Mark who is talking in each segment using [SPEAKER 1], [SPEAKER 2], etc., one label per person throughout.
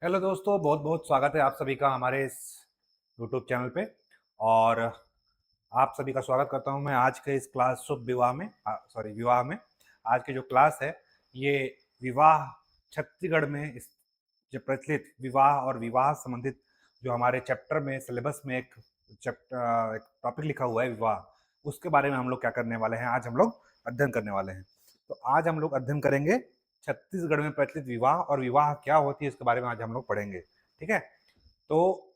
[SPEAKER 1] Hello दोस्तों, बहुत बहुत स्वागत है आप सभी का हमारे इस यूट्यूब चैनल पे। और आप सभी का स्वागत करता हूं मैं आज के इस क्लास शुभ विवाह में, विवाह में। आज की जो क्लास है ये विवाह छत्तीसगढ़ में जो प्रचलित विवाह और विवाह संबंधित जो हमारे चैप्टर में सिलेबस में एक टॉपिक लिखा हुआ है विवाह, उसके बारे में हम लोग क्या करने वाले हैं। आज हम लोग अध्ययन करने वाले हैं। तो आज हम लोग अध्ययन करेंगे छत्तीसगढ़ में प्रचलित विवाह और विवाह क्या होती है, इसके बारे में आज हम लोग पढ़ेंगे। ठीक है, तो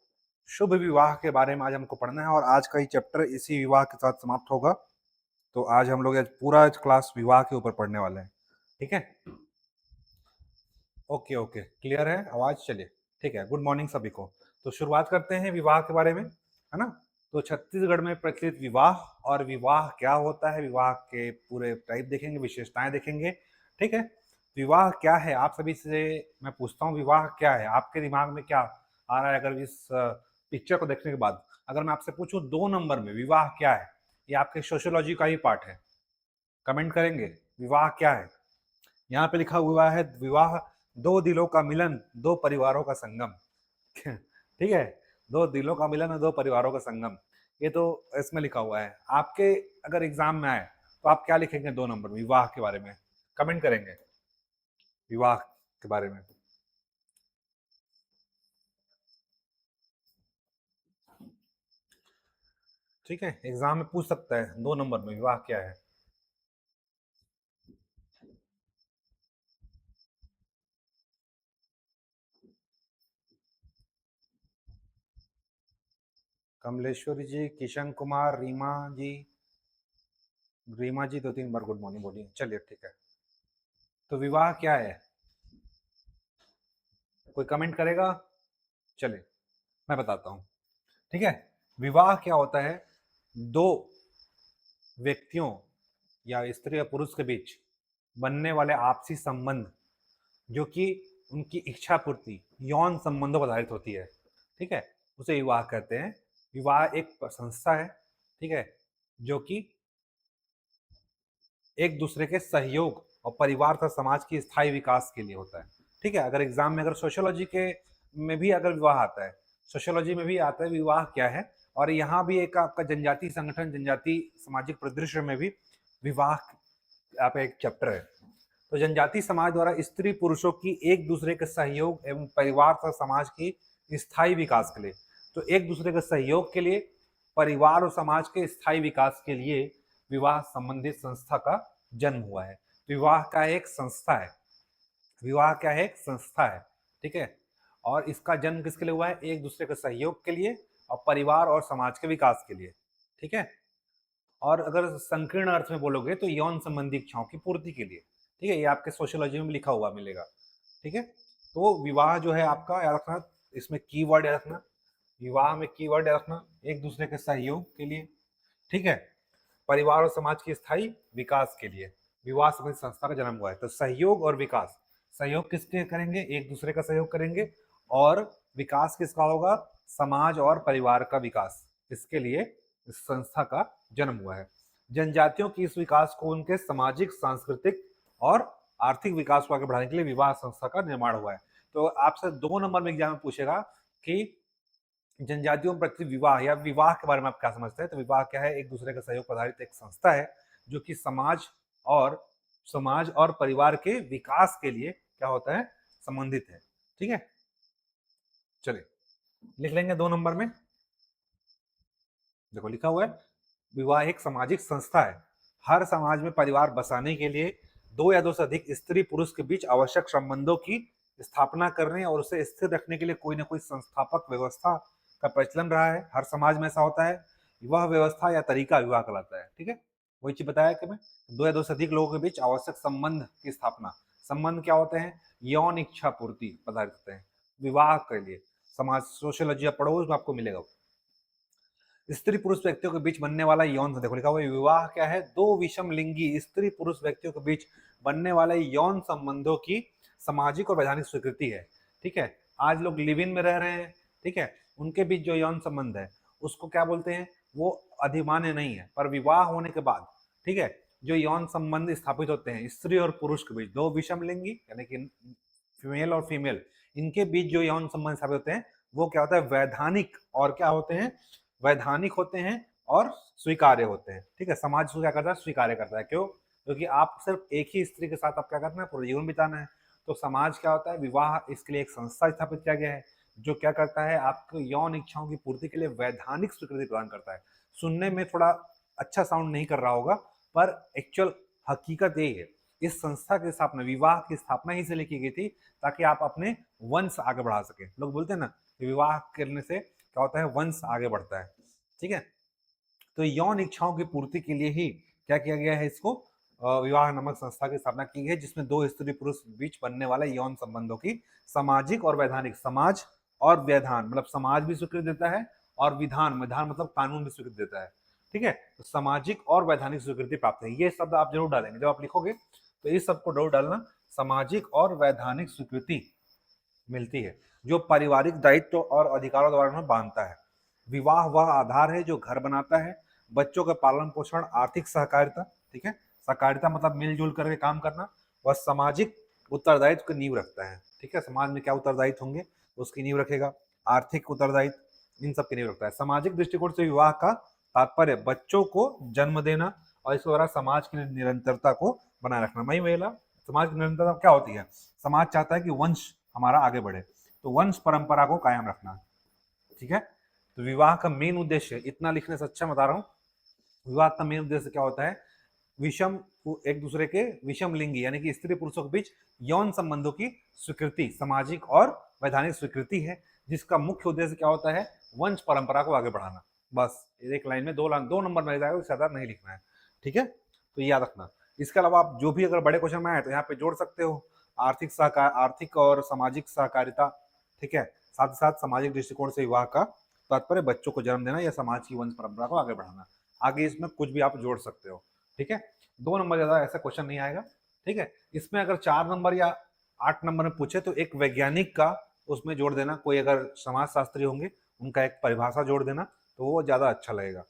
[SPEAKER 1] शुभ विवाह के बारे में आज हमको पढ़ना है और आज का ही चैप्टर इसी विवाह के साथ समाप्त होगा। तो आज हम लोग पूरा क्लास विवाह के ऊपर पढ़ने वाले हैं। ठीक है, ओके ओके, क्लियर है आवाज? चलिए ठीक है, गुड मॉर्निंग सभी को। तो शुरुआत करते हैं विवाह के बारे में, है ना। तो छत्तीसगढ़ में प्रचलित विवाह और विवाह क्या होता है, विवाह के पूरे टाइप देखेंगे, विशेषताएं देखेंगे। ठीक है, विवाह क्या है, आप सभी से मैं पूछता हूँ विवाह क्या है, आपके दिमाग में क्या आ रहा है? अगर इस पिक्चर को देखने के बाद अगर मैं आपसे पूछूं 2 नंबर में विवाह क्या है, ये आपके सोशियोलॉजी का ही पार्ट है, कमेंट करेंगे विवाह क्या है। यहाँ पे लिखा हुआ है विवाह दो दिलों का मिलन, दो परिवारों का संगम। ठीक है, दो दिलों का मिलन और दो परिवारों का संगम, ये तो इसमें लिखा हुआ है। आपके अगर एग्जाम में आए तो आप क्या लिखेंगे 2 नंबर में विवाह के बारे में? कमेंट करेंगे विवाह के बारे में। ठीक है, एग्जाम में पूछ सकता है 2 नंबर में विवाह क्या है। कमलेश्वरी जी, किशन कुमार, रीमा जी 2-3 बार गुड मॉर्निंग बोलिए। चलिए ठीक है, तो विवाह क्या है, कोई कमेंट करेगा? चलिए मैं बताता हूँ। ठीक है, विवाह क्या होता है? दो व्यक्तियों या स्त्री या पुरुष के बीच बनने वाले आपसी संबंध, जो कि उनकी इच्छा पूर्ति यौन संबंधों पर आधारित होती है। ठीक है, उसे विवाह कहते हैं। विवाह एक संस्था है, ठीक है, जो कि एक दूसरे के सहयोग और परिवार तथा समाज की स्थायी विकास के लिए होता है। ठीक है, अगर एग्जाम में अगर सोशियोलॉजी के में भी अगर विवाह आता है, सोशियोलॉजी में भी आता है विवाह क्या है, और यहाँ भी एक आपका जनजाति संगठन, जनजाति सामाजिक परिदृश्य में भी विवाह आप एक चैप्टर है। तो जनजाति समाज द्वारा स्त्री पुरुषों की एक दूसरे के सहयोग एवं परिवार तथा समाज की स्थायी विकास के लिए, तो एक दूसरे के सहयोग के लिए, परिवार और समाज के स्थायी विकास के लिए विवाह संबंधित संस्था का जन्म हुआ है। विवाह का एक संस्था है, विवाह क्या है? एक संस्था है। ठीक है, और इसका जन्म किसके लिए हुआ है? एक दूसरे के सहयोग के लिए और परिवार और समाज के विकास के लिए। ठीक है, और अगर संकीर्ण अर्थ में बोलोगे तो यौन संबंधी इच्छाओं की पूर्ति के लिए। ठीक है, ये आपके सोशियोलॉजी में लिखा हुआ मिलेगा। ठीक है, तो विवाह जो है आपका याद रखना, इसमें कीवर्ड याद रखना, विवाह में कीवर्ड याद रखना, एक दूसरे के सहयोग के लिए। ठीक है, परिवार और समाज के स्थायी विकास के लिए विवाह संबंधी संस्था का जन्म हुआ है। तो सहयोग और विकास, सहयोग किसके करेंगे? एक दूसरे का सहयोग करेंगे, और विकास किसका होगा? समाज और परिवार का विकास, इसके लिए इस संस्था का जन्म हुआ है। जनजातियों की इस विकास को उनके सामाजिक, सांस्कृतिक और आर्थिक विकास को आगे बढ़ाने के लिए विवाह संस्था का निर्माण हुआ है। तो आपसे 2 नंबर में एग्जाम में पूछेगा कि जनजातियों प्रति विवाह या विवाह के बारे में आप क्या समझते हैं? तो विवाह क्या है? एक दूसरे का सहयोग पर आधारित एक संस्था है, जो कि और समाज और परिवार के विकास के लिए क्या होता है? संबंधित है। ठीक है, चलिए लिख लेंगे 2 नंबर में। देखो लिखा हुआ है विवाह एक सामाजिक संस्था है। हर समाज में परिवार बसाने के लिए दो या दो से अधिक स्त्री पुरुष के बीच आवश्यक संबंधों की स्थापना करने और उसे स्थिर रखने के लिए कोई ना कोई संस्थापक व्यवस्था का प्रचलन रहा है। हर समाज में ऐसा होता है। वह व्यवस्था या तरीका विवाह कहलाता है। ठीक है, वही चीज बताया कि मैं दो या दो से अधिक लोगों के बीच आवश्यक संबंध की स्थापना। संबंध क्या होते हैं? यौन इच्छा पूर्ति पदार्थ होते हैं विवाह के लिए। समाज सोशियोलॉजी पढ़ो, उसमें आपको मिलेगा। स्त्री पुरुष व्यक्तियों के बीच बनने वाला यौन, देखो लिखा हुआ है विवाह क्या है? दो विषम लिंगी स्त्री पुरुष व्यक्तियों के बीच बनने वाले यौन संबंधों की सामाजिक और वैधानिक स्वीकृति है। ठीक है, आज लोग लिव इन में रह रहे हैं, ठीक है, उनके बीच जो यौन संबंध है उसको क्या बोलते हैं? वो अधिमान्य नहीं है, पर विवाह होने के बाद, ठीक है, जो यौन संबंध स्थापित होते हैं स्त्री और पुरुष के बीच, दो विषम लिंगी यानी कि फीमेल और फीमेल, इनके बीच जो यौन संबंध स्थापित होते हैं वो क्या होता है, वैधानिक और क्या होते हैं, वैधानिक होते हैं और स्वीकार्य होते हैं। ठीक है, समाज उसको क्या करता है, स्वीकार्य करता है। क्यों? क्योंकि आप सिर्फ एक ही स्त्री के साथ आप क्या करना है, पूरा जीवन बिताना है। तो समाज क्या होता है, विवाह इसके लिए एक संस्था स्थापित किया गया है जो क्या करता है, आपको यौन इच्छाओं की पूर्ति के लिए वैधानिक स्वीकृति प्रदान करता है। सुनने में थोड़ा अच्छा साउंड नहीं कर रहा होगा, पर एक्चुअल हकीकत यही है। इस संस्था की स्थापना, विवाह की स्थापना ही इसलिए की गई थी ताकि आप अपने वंश आगे बढ़ा सके। लोग बोलते हैं ना कि विवाह करने से क्या होता है, वंश आगे बढ़ता है। ठीक है, तो यौन इच्छाओं की पूर्ति के लिए ही क्या किया गया है, इसको विवाह नामक संस्था की स्थापना की है, जिसमें दो स्त्री पुरुष बीच बनने वाले यौन संबंधों की सामाजिक और वैधानिक, समाज और वैधान मतलब समाज भी स्वीकृति देता है और विधान, विधान मतलब कानून भी स्वीकृति देता है। ठीक है, तो सामाजिक और वैधानिक स्वीकृति प्राप्त है। ये शब्द आप जरूर डालेंगे जब आप लिखोगे, तो इस सबको जरूर डालना, सामाजिक और वैधानिक स्वीकृति मिलती है जो पारिवारिक दायित्व और अधिकारों द्वारा बांधता है। विवाह वह आधार है जो घर बनाता है, बच्चों का पालन पोषण, आर्थिक सहकारिता, ठीक है, सहकारिता मतलब मिलजुल करके काम करना, वह सामाजिक उत्तरदायित्व की नींव रखता है। ठीक है, समाज में क्या उत्तरदायित्व होंगे उसकी नींव रखेगा, आर्थिक उत्तरदायित्व इन सब की नींव रखता है। सामाजिक दृष्टिकोण से विवाह का तात्पर्य बच्चों को जन्म देना और इसके द्वारा समाज की निरंतरता को बनाए रखना। वही महिला समाज की निरंतरता क्या होती है, समाज चाहता है कि वंश हमारा आगे बढ़े, तो वंश परंपरा को कायम रखना। ठीक है, तो विवाह का मेन उद्देश्य, इतना लिखने से अच्छा बता रहा हूँ, विवाह का मेन उद्देश्य क्या होता है, विषम एक दूसरे के विषम लिंगी यानी कि स्त्री पुरुषों के बीच यौन संबंधों की स्वीकृति, सामाजिक और वैधानिक स्वीकृति है, जिसका मुख्य उद्देश्य क्या होता है, वंश परंपरा को आगे बढ़ाना। बस एक लाइन में दो नंबर मिल जाएगा, उससे ज्यादा नहीं लिखना है। ठीक है, तो याद रखना। इसके अलावा आप जो भी अगर बड़े क्वेश्चन में आए तो यहाँ पे जोड़ सकते हो, आर्थिक सहकार, आर्थिक और सामाजिक सहकारिता। ठीक है, साथ ही साथ सामाजिक दृष्टिकोण से विवाह का तात्पर्य बच्चों को जन्म देना या समाज की वंश परंपरा को आगे बढ़ाना। आगे इसमें कुछ भी आप जोड़ सकते हो। ठीक है, 2 नंबर ज्यादा ऐसा क्वेश्चन नहीं आएगा। ठीक है, इसमें अगर 4 नंबर या 8 नंबर में पूछे तो एक वैज्ञानिक का उसमें जोड़ देना, कोई अगर समाज शास्त्री होंगे उनका एक परिभाषा जोड़ देना तो वो ज्यादा अच्छा लगेगा।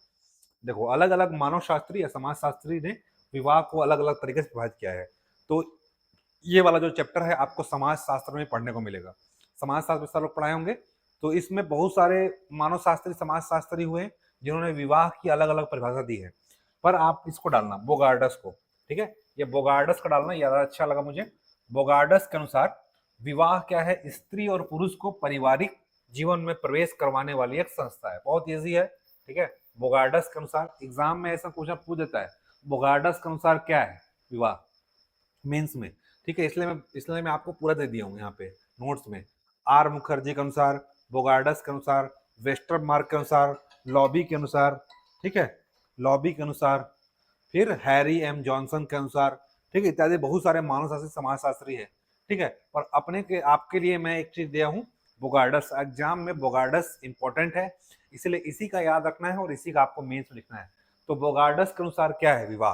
[SPEAKER 1] देखो, अलग अलग मानव शास्त्री या समाज शास्त्री ने विवाह को अलग अलग तरीके से प्रभावित किया है। तो ये वाला जो चैप्टर है आपको समाज शास्त्र में पढ़ने को मिलेगा। समाज शास्त्र सब लोग पढ़ाए होंगे, तो इसमें बहुत सारे मानव शास्त्री, समाज शास्त्री हुए जिन्होंने विवाह की अलग अलग परिभाषा दी है। पर आप इसको डालना, बोगार्डस को। ठीक है, ये बोगार्डस का डालना ज्यादा अच्छा लगा मुझे। बोगार्डस के अनुसार विवाह क्या है, स्त्री और पुरुष को पारिवारिक जीवन में प्रवेश करवाने वाली एक संस्था है। बहुत ईजी है। ठीक है, बोगार्डस के अनुसार एग्जाम में ऐसा क्वेश्चन पूछ देता है, बोगार्डस के अनुसार क्या है विवाह, मेंस में। ठीक है, इसलिए मैं आपको पूरा दे दिया हूँ यहाँ पे नोट्स में। आर मुखर्जी के अनुसार, बोगार्डस के अनुसार, वेस्टरमार्क के अनुसार, लॉबी के अनुसार, ठीक है, लॉबी के अनुसार, फिर हैरी एम जॉनसन के अनुसार, ठीक है, इत्यादि बहुत सारे मानवशास्त्री, समाजशास्त्री है। ठीक है, और अपने के आपके लिए मैं एक चीज दिया हूँ, बोगार्डस। एग्जाम में बोगार्डस इंपॉर्टेंट है, इसलिए इसी का याद रखना है और इसी का आपको मेंस में लिखना है। तो बोगार्डस के अनुसार क्या है विवाह।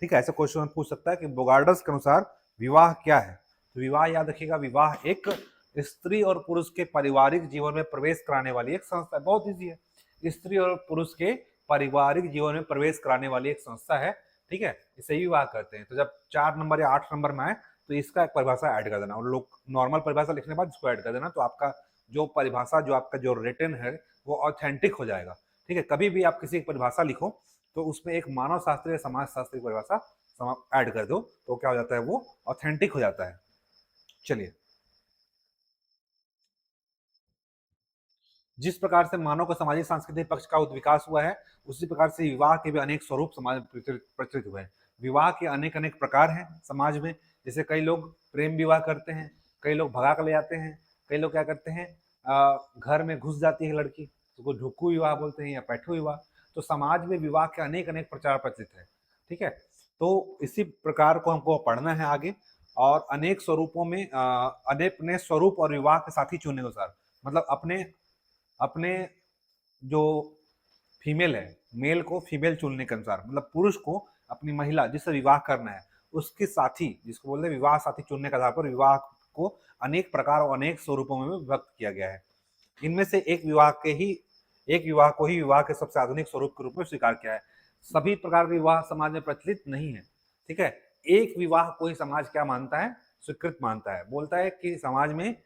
[SPEAKER 1] ठीक है, ऐसा क्वेश्चन पूछ सकता है कि बोगार्डस के अनुसार विवाह क्या है। तो विवाह याद रखिएगा, विवाह एक स्त्री और पुरुष के पारिवारिक जीवन में प्रवेश कराने वाली एक संस्था है। बहुत ईजी है, स्त्री और पुरुष के पारिवारिक जीवन में प्रवेश कराने वाली एक संस्था है। ठीक है, इसे ही विवाह करते हैं। तो जब 4 नंबर या 8 नंबर में आए तो इसका एक परिभाषा ऐड कर देना, और लोग नॉर्मल परिभाषा लिखने के बाद इसको ऐड कर देना, तो आपका जो परिभाषा, जो आपका जो रिटन है वो ऑथेंटिक हो जाएगा। ठीक है, कभी भी आप किसी एक परिभाषा लिखो तो उसमें एक मानव शास्त्री या समाज शास्त्री परिभाषा ऐड कर दो, तो क्या हो जाता है, वो ऑथेंटिक हो जाता है। चलिए, जिस प्रकार से मानव का सामाजिक सांस्कृतिक पक्ष का विकास हुआ है, उसी प्रकार से विवाह के भी अनेक स्वरूप समाज में प्रचलित हुए हैं। विवाह के अनेक अनेक प्रकार हैं समाज में। जैसे कई लोग प्रेम विवाह करते हैं, कई लोग भगा कर ले जाते हैं, कई लोग क्या करते हैं, घर में घुस जाती है लड़की, तो ढुक्कू विवाह बोलते हैं या पैठू विवाह। तो समाज में विवाह के अनेक अनेक प्रचार प्रचलित है। ठीक है, तो इसी प्रकार को हमको पढ़ना है आगे, और अनेक स्वरूपों में अनेक अपने स्वरूप और विवाह के साथी चुनने के अनुसार, मतलब अपने अपने जो फीमेल है, मेल को फीमेल चुनने के अनुसार, मतलब पुरुष को अपनी महिला जिससे विवाह करना है उसके साथी, जिसको बोलते हैं विवाह साथी, चुनने के आधार पर विवाह को अनेक प्रकार और अनेक स्वरूपों में विभक्त किया गया है। इनमें से एक विवाह को ही विवाह के सबसे आधुनिक स्वरूप के रूप में स्वीकार किया है। सभी प्रकार के विवाह समाज में प्रचलित नहीं है। ठीक है, एक विवाह को ही समाज क्या मानता है, स्वीकृत मानता है। बोलता है कि समाज में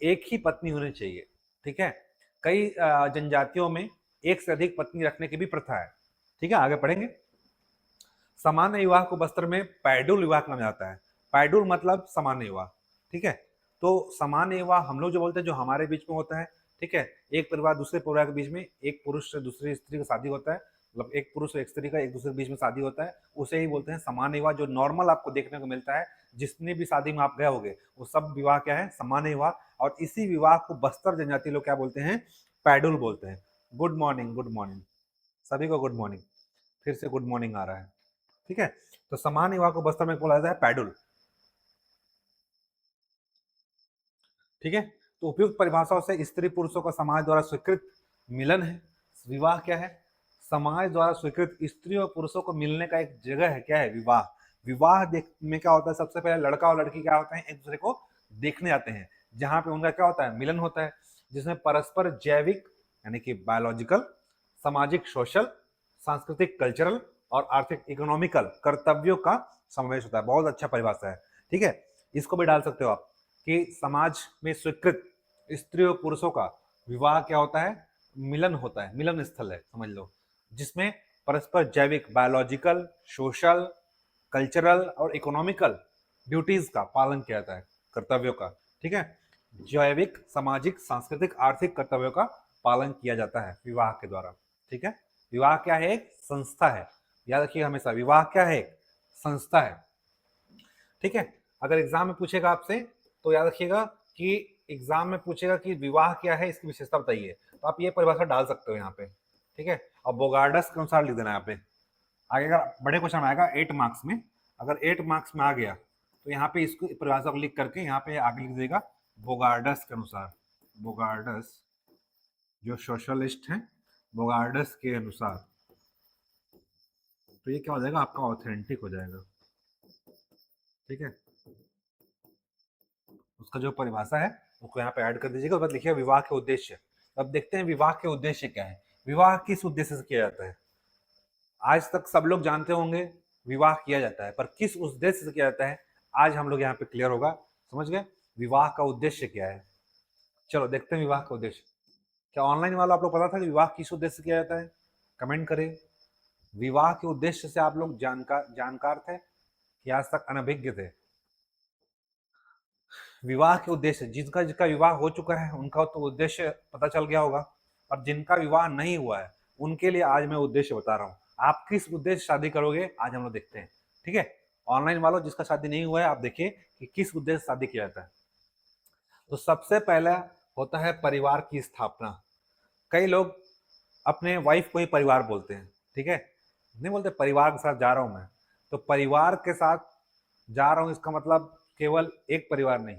[SPEAKER 1] एक ही पत्नी होनी चाहिए, ठीक है। कई जनजातियों में एक से अधिक पत्नी रखने की भी प्रथा है, ठीक है। आगे पढ़ेंगे। सामान्य विवाह को बस्तर में पैडुल विवाह कहा जाता है। पैडुल मतलब सामान्य विवाह, ठीक है। तो सामान्य विवाह हम लोग जो बोलते हैं जो हमारे बीच में होता है, ठीक है। एक परिवार दूसरे परिवार के बीच में, एक पुरुष से दूसरी स्त्री का शादी होता है, मतलब एक पुरुष और एक स्त्री का एक दूसरे के बीच में शादी होता है, उसे ही बोलते हैं सामान्य विवाह। जो नॉर्मल आपको देखने को मिलता है, जितने भी शादी में आप गए होंगे वो सब विवाह क्या है, सामान्य विवाह। और इसी विवाह को बस्तर जनजाति लोग क्या बोलते हैं, पैडुल बोलते हैं। गुड मॉर्निंग, गुड मॉर्निंग, सभी को गुड मॉर्निंग। फिर से गुड मॉर्निंग आ रहा है, ठीक है। तो सामान्य विवाह को बस्तर में बोला जाता है पैडुल, ठीक है। तो उपयुक्त परिभाषाओं से स्त्री पुरुषों का समाज द्वारा स्वीकृत मिलन है। विवाह क्या है, समाज द्वारा स्वीकृत स्त्री और पुरुषों को मिलने का एक जगह है, क्या है, विवाह। विवाह देख में क्या होता है, सबसे पहले लड़का और लड़की क्या होते हैं, एक दूसरे को देखने आते हैं, जहां पे उनका क्या होता है, मिलन होता है, जिसमें परस्पर जैविक यानी कि बायोलॉजिकल, सामाजिक सोशल, सांस्कृतिक कल्चरल और आर्थिक इकोनॉमिकल कर्तव्यों का समावेश होता है। बहुत अच्छा परिभाषा है, ठीक है। इसको भी डाल सकते हो आप कि समाज में स्वीकृत स्त्री और पुरुषों का विवाह क्या होता है, मिलन होता है, मिलन स्थल है समझ लो, जिसमें परस्पर जैविक बायोलॉजिकल, सोशल, कल्चरल और इकोनॉमिकल ड्यूटीज का पालन किया जाता है, कर्तव्यों का, ठीक है। जैविक, सामाजिक, सांस्कृतिक, आर्थिक कर्तव्यों का पालन किया जाता है विवाह के द्वारा, ठीक है। विवाह क्या है, एक संस्था है, याद रखिएगा हमेशा, विवाह क्या है, एक संस्था है, ठीक है। अगर एग्जाम में पूछेगा आपसे तो याद रखिएगा कि एग्जाम में पूछेगा कि विवाह क्या है, इसकी विशेषता बताइए, तो आप ये परिभाषा डाल सकते हो यहाँ पे, ठीक है। और बोगार्डस के अनुसार लिख देना यहाँ पे। आगे अगर बड़े क्वेश्चन आएगा 8 मार्क्स में, अगर 8 मार्क्स में आ गया तो यहाँ पे इसको परिभाषा को लिख करके यहाँ पे आगे लिख देगा बोगार्डस के अनुसार। बोगार्डस जो सोशलिस्ट हैं, बोगार्डस के अनुसार, तो ये क्या हो जाएगा, आपका ऑथेंटिक हो जाएगा, ठीक है। उसका जो परिभाषा है उसको यहाँ पे ऐड कर दीजिएगा। उसके बाद लिखिए विवाह के उद्देश्य। अब देखते हैं विवाह के उद्देश्य क्या है, विवाह किस उद्देश्य से किया जाता है। आज तक सब लोग जानते होंगे विवाह किया जाता है, पर किस उद्देश्य से किया जाता है आज हम लोग यहाँ पे क्लियर होगा, समझ गए, विवाह का उद्देश्य क्या है। चलो देखते हैं विवाह का उद्देश्य। क्या ऑनलाइन वाला आप लोग पता था कि विवाह किस उद्देश्य से किया जाता है, कमेंट करें। विवाह के उद्देश्य से आप लोग जानकार थे कि आज तक अनभिज्ञ थे। विवाह के उद्देश्य, जिसका जिसका विवाह हो चुका है उनका तो उद्देश्य पता चल गया होगा, और जिनका विवाह नहीं हुआ है उनके लिए आज मैं उद्देश्य बता रहा हूँ। आप किस उद्देश्य शादी करोगे आज हम लोग देखते हैं, ठीक है। ऑनलाइन वालों जिसका शादी नहीं हुआ है आप देखिए कि किस उद्देश्य शादी किया जाता है। तो सबसे पहला होता है परिवार की स्थापना। कई लोग अपने वाइफ को ही परिवार बोलते हैं, ठीक है, नहीं बोलते परिवार के साथ जा रहा हूं मैं। तो परिवार के साथ जा रहा हूं इसका मतलब केवल एक परिवार नहीं,